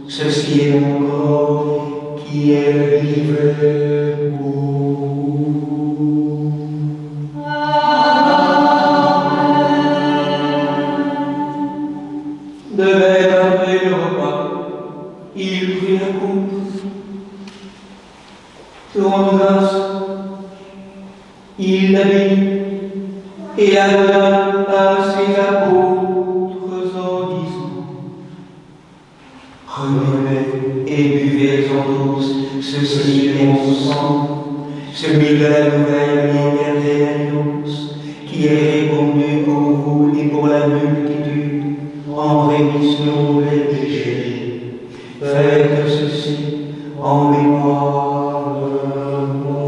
ceci est mon corps qui est livré pour vous. De même après le repas, il prit la coupe, te rendant grâce, il la bénit et la donna à ses apôtres en disant Prenez et buvez-en tous, ceci est mon sang, celui de la nouvelle et éternelle alliance, qui est répandu pour vous et pour la multitude en en rémission des péchés. Faites ceci en mémoire de moi.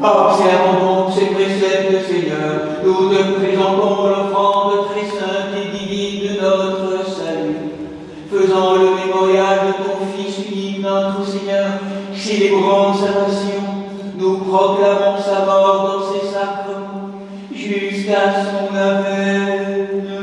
Observons donc ces préceptes, Seigneur. Nous te présentons l'offrande très sainte et divine de notre salut. Faisant le mémorial de ton Fils unique, notre Seigneur, célébrant sa passion, nous proclamons sa mort dans ses sacrements, jusqu'à son avènement.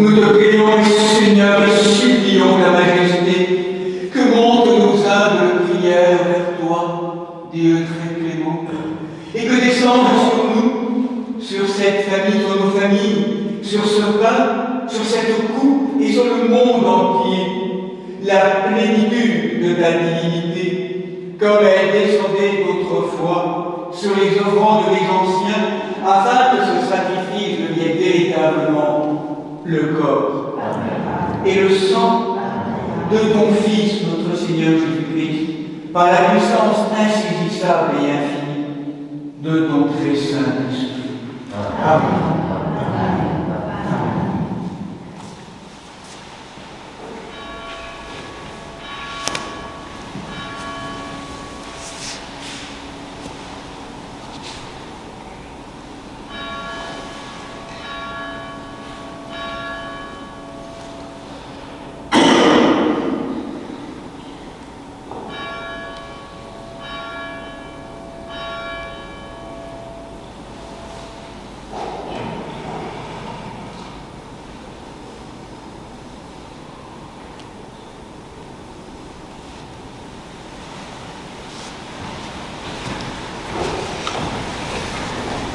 Nous te prions, Seigneur, et supplions ta majesté, que montent nos humbles prières vers toi, Dieu très clément, et que descende sur nous, sur cette famille, sur nos familles, sur ce pain, sur cette coupe et sur le monde entier, la plénitude de ta divinité, comme elle descendait autrefois sur les offrandes des anciens, afin que ce sacrifice devienne véritablement le corps et le sang de ton Fils, notre Seigneur Jésus-Christ, par la puissance insaisissable et infinie de ton très Saint-Esprit. Amen.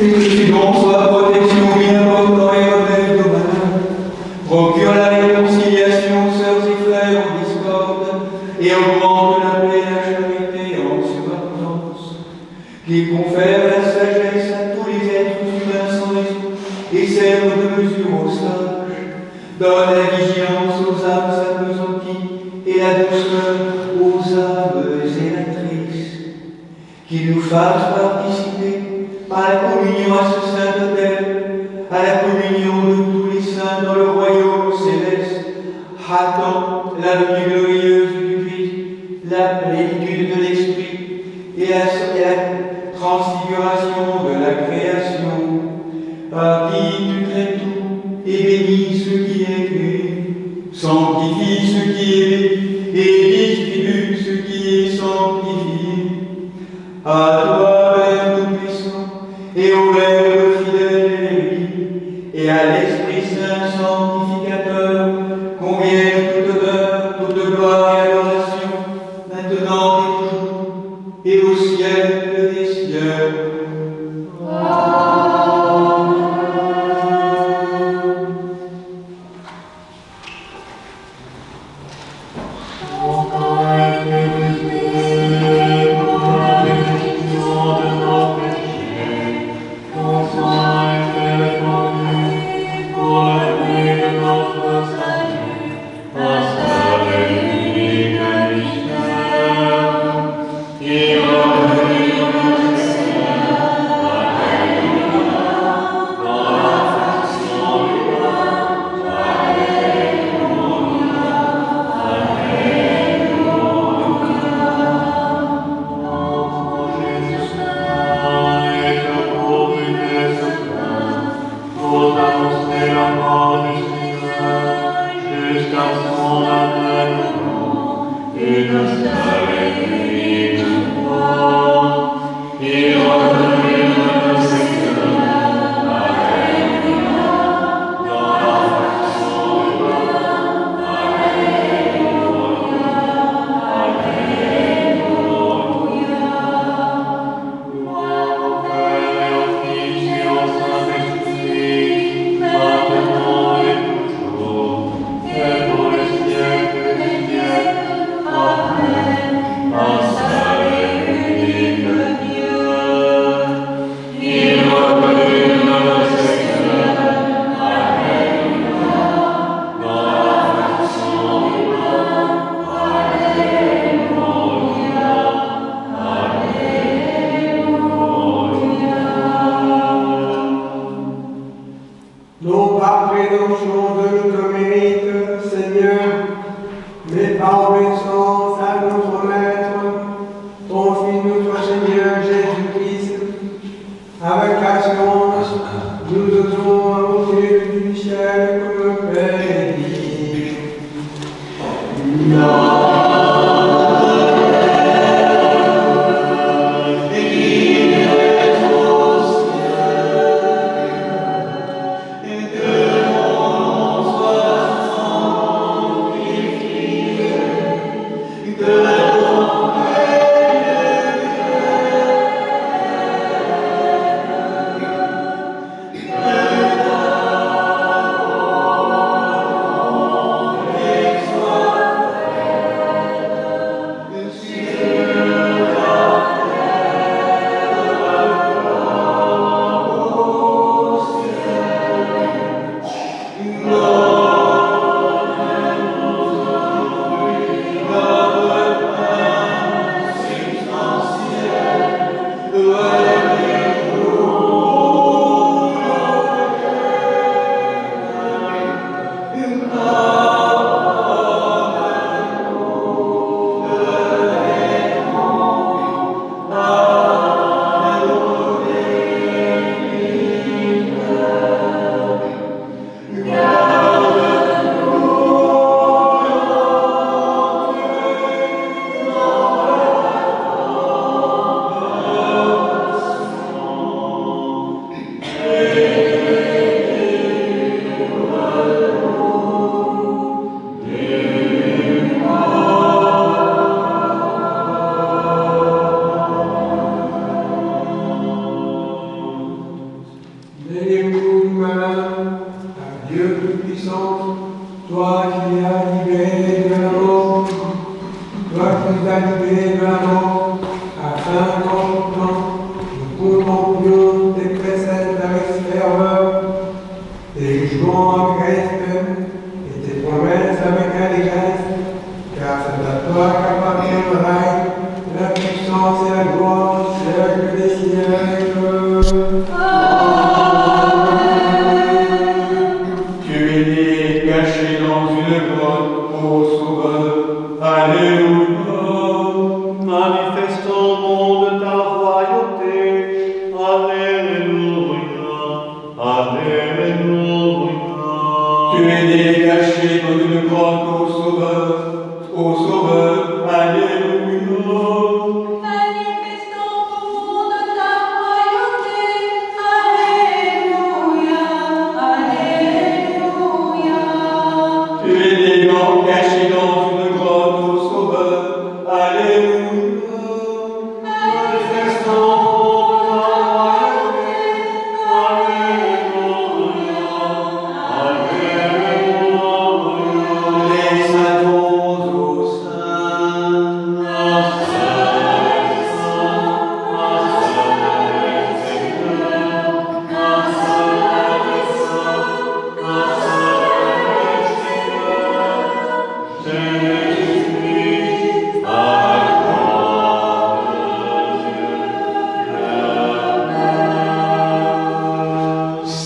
Et que tu donc sois protection bien portant et remède aux malades. Procure la réconciliation, sœurs et frères en discorde, et augmente la paix et la charité en surabondance, qui confère la sagesse à tous les êtres humains sans raison, et serve de mesure aux sages, donne la vigilance aux âmes appesanties, et la douceur aux âmes zélatrices, qui nous fasse participer à la communion à ce saint autel, à la communion de tous les saints dans le royaume céleste, hâtant la venue glorieuse du Christ, la plénitude de l'Esprit et la transfiguration de la création, par qui tu crées tout et bénis ce qui est créé, sanctifie ce qui est béni et distribue ce qui est sanctifié. À toi, Père Tout-Puissant, et au Verbe fidèle et à l'Esprit Saint sanctificateur, convienne toute honneur, toute gloire et adoration, maintenant et toujours, et au siècle des siècles. Amen.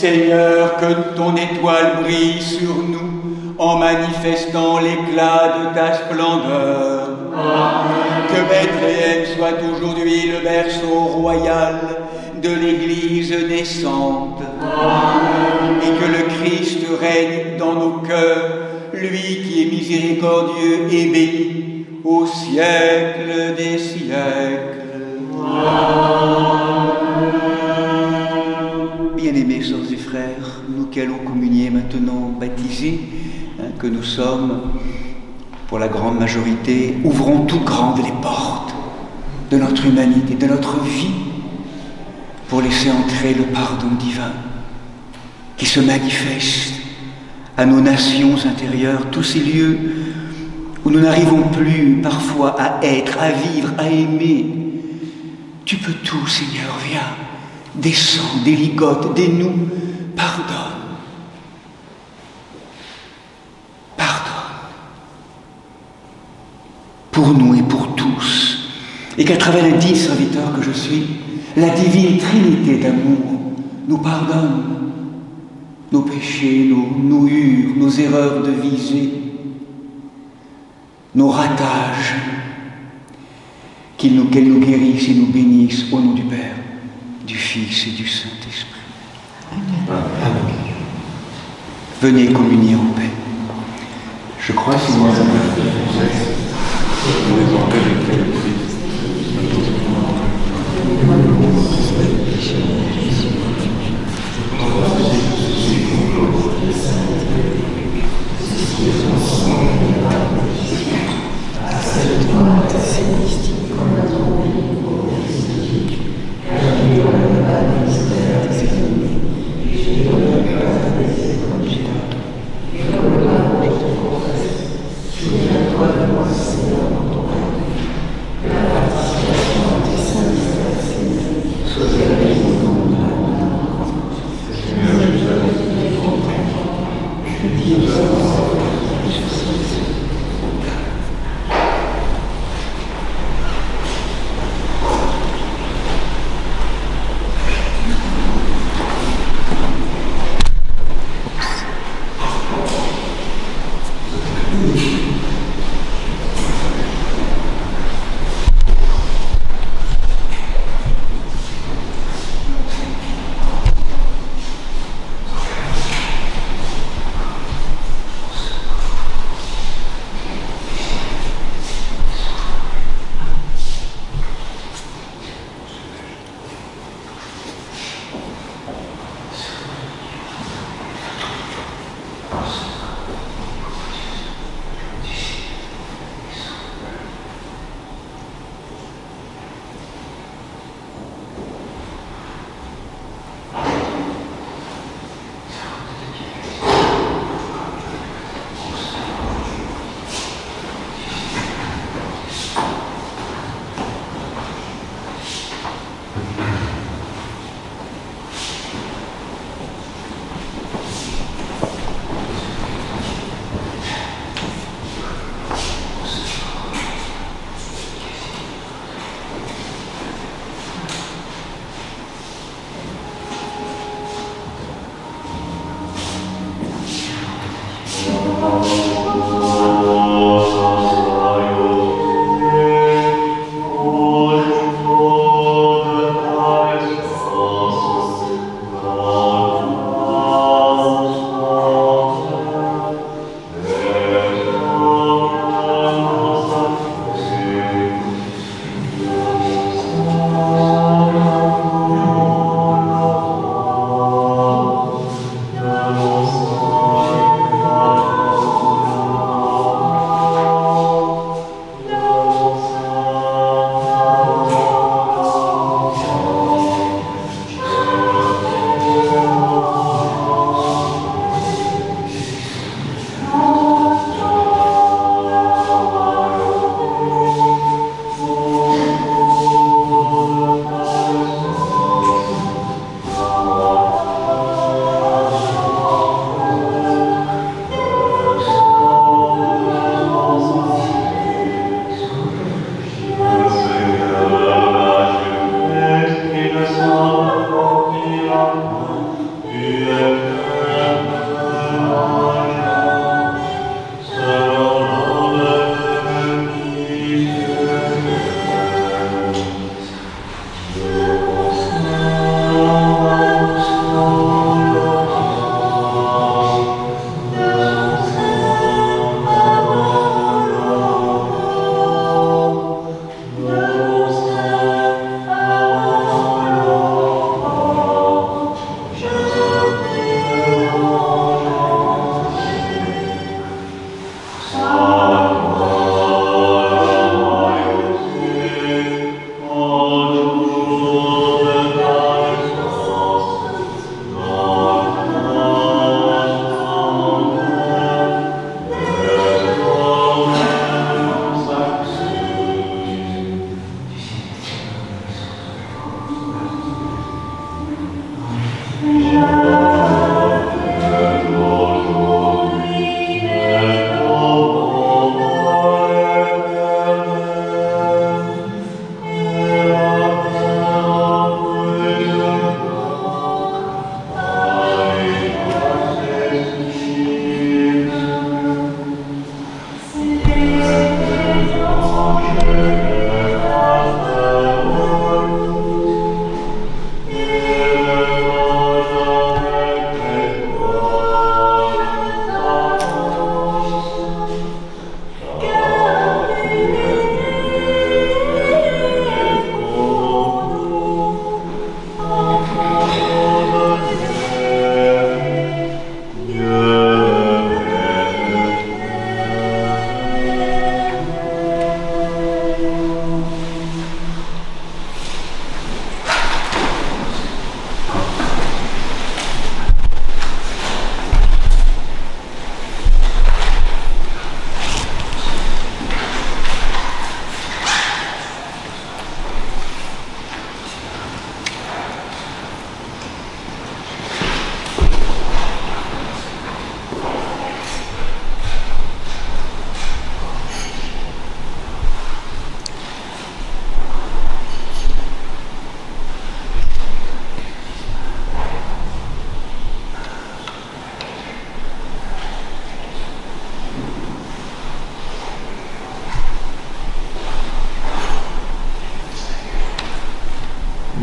Seigneur, que ton étoile brille sur nous en manifestant l'éclat de ta splendeur. Amen. Que Bethléem soit aujourd'hui le berceau royal de l'Église naissante. Amen. Et que le Christ règne dans nos cœurs, lui qui est miséricordieux et béni au siècle des siècles. Amen. Bien-aimés sœurs et frères, nous qui allons communier maintenant baptisés, que nous sommes, pour la grande majorité, ouvrons toutes grandes les portes de notre humanité, de notre vie, pour laisser entrer le pardon divin qui se manifeste à nos nations intérieures, tous ces lieux où nous n'arrivons plus parfois à être, à vivre, à aimer. Tu peux tout, Seigneur, viens, descends, déligote, dénoue, pardonne. Pardonne. Pour nous et pour tous. Et qu'à travers les 10 serviteurs que je suis, la divine Trinité d'amour nous pardonne nos péchés, nos souillures, nos erreurs de visée, nos ratages, qu'elle nous guérisse et nous bénisse au nom du Père, du Fils et du Saint-Esprit. Amen. Venez communier en paix. Je crois que c'est moi.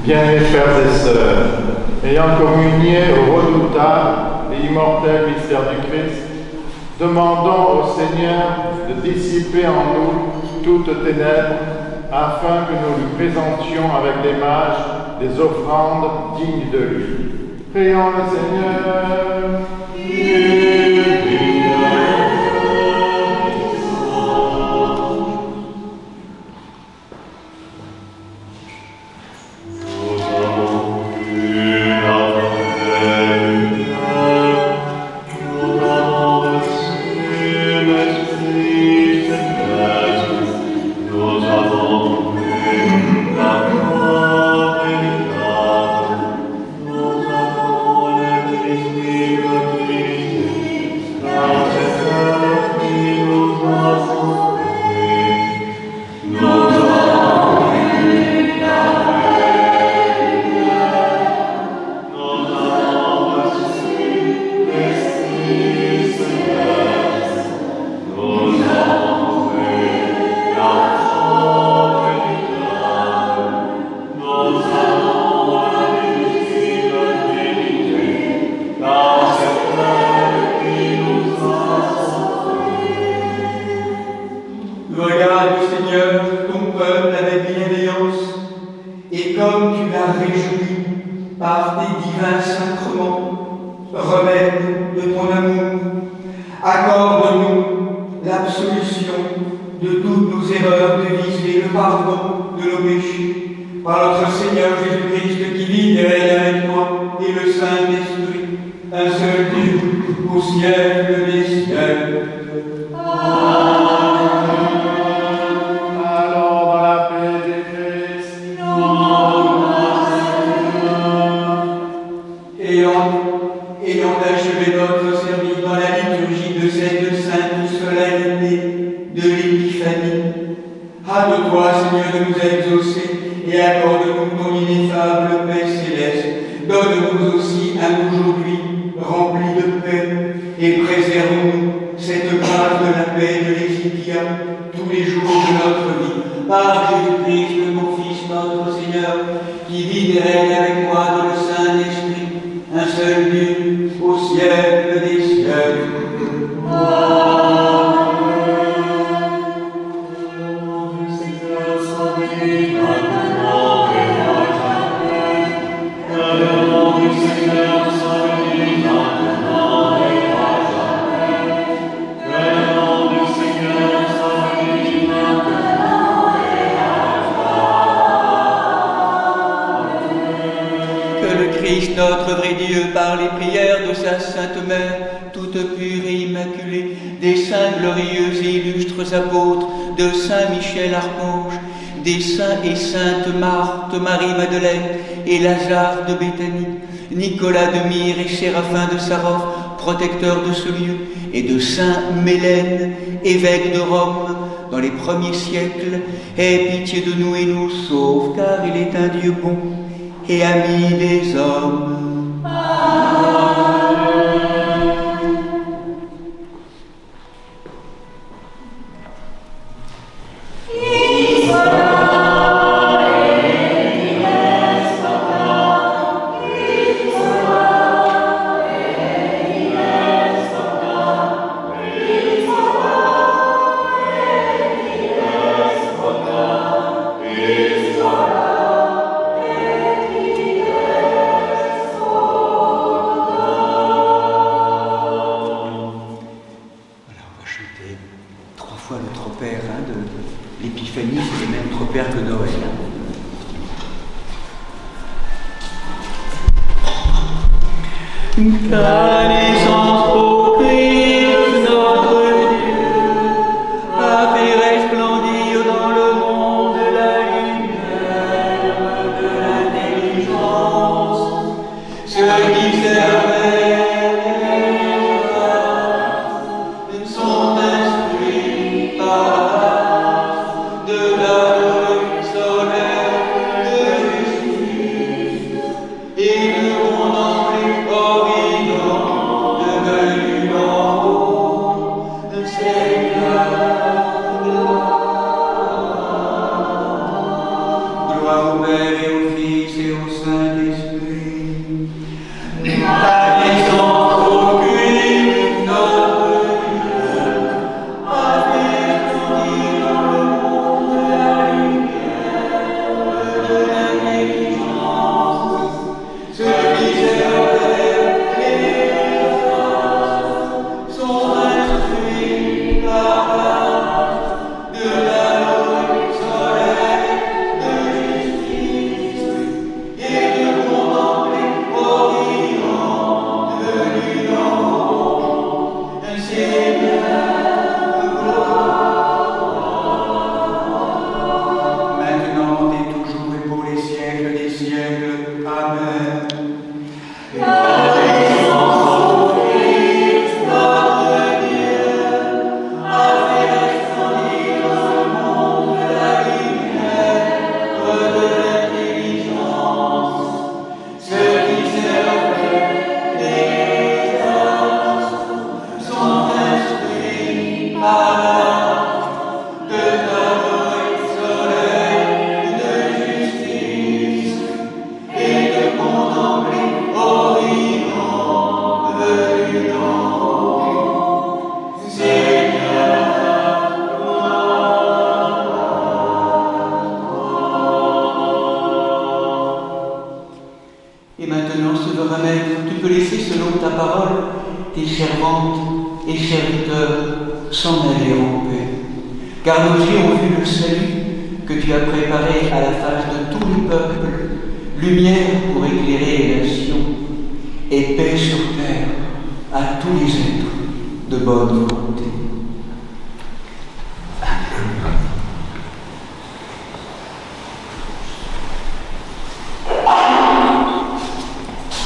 Bien-aimés frères et sœurs, ayant communié au redoutable et immortel mystère du Christ, demandons au Seigneur de dissiper en nous toutes ténèbres, afin que nous lui présentions avec les mages des offrandes dignes de lui. Prions le Seigneur. Notre vrai Dieu, par les prières de sa Sainte Mère, toute pure et immaculée, des saints glorieux et illustres apôtres, de Saint Michel Archange, des saints et saintes Marthe, Marie-Madeleine et Lazare de Béthanie, Nicolas de Myre et Séraphin de Sarov, protecteurs de ce lieu, et de Saint Mélène, évêque de Rome, dans les premiers siècles, aie pitié de nous et nous sauve, car il est un Dieu bon et ami des hommes. Amen. Et le monde en plus servantes et serviteurs s'en aller en paix. Car nos yeux ont vu le salut que tu as préparé à la face de tous les peuples, lumière pour éclairer les nations, et paix sur terre à tous les êtres de bonne volonté.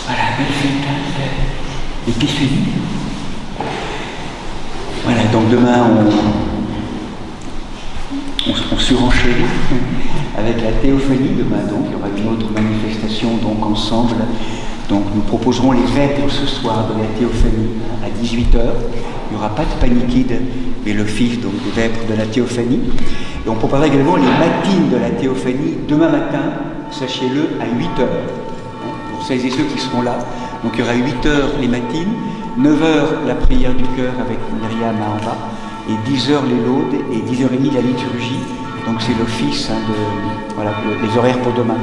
Voilà, belle fête d'Épiphanie. Voilà, donc demain on surenchérit avec la théophanie. Demain donc il y aura une autre manifestation donc ensemble. Donc nous proposerons les vêpres ce soir de la théophanie à 18h. Il n'y aura pas de paniquide, mais l'office donc des vêpres de la théophanie. Et on proposera également les matines de la théophanie demain matin, sachez-le, à 8h. Pour celles et ceux qui seront là. Donc il y aura 8h les matines, 9h la prière du cœur avec Myriam à en bas, et 10h les laudes et 10h30 la liturgie. Donc c'est l'office voilà, les horaires pour demain.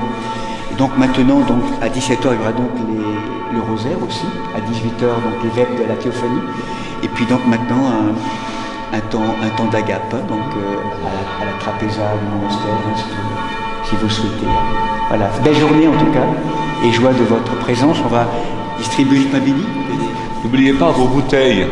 Et donc maintenant, donc, à 17h, il y aura donc le rosaire aussi, à 18h, donc les vêpres de la théophanie. Et puis donc maintenant un temps d'agape, donc à la trapéza du monastère, si vous souhaitez. Voilà, belle journée en tout cas, et joie de votre présence. On va distribuer le pain béni. N'oubliez pas vos bouteilles.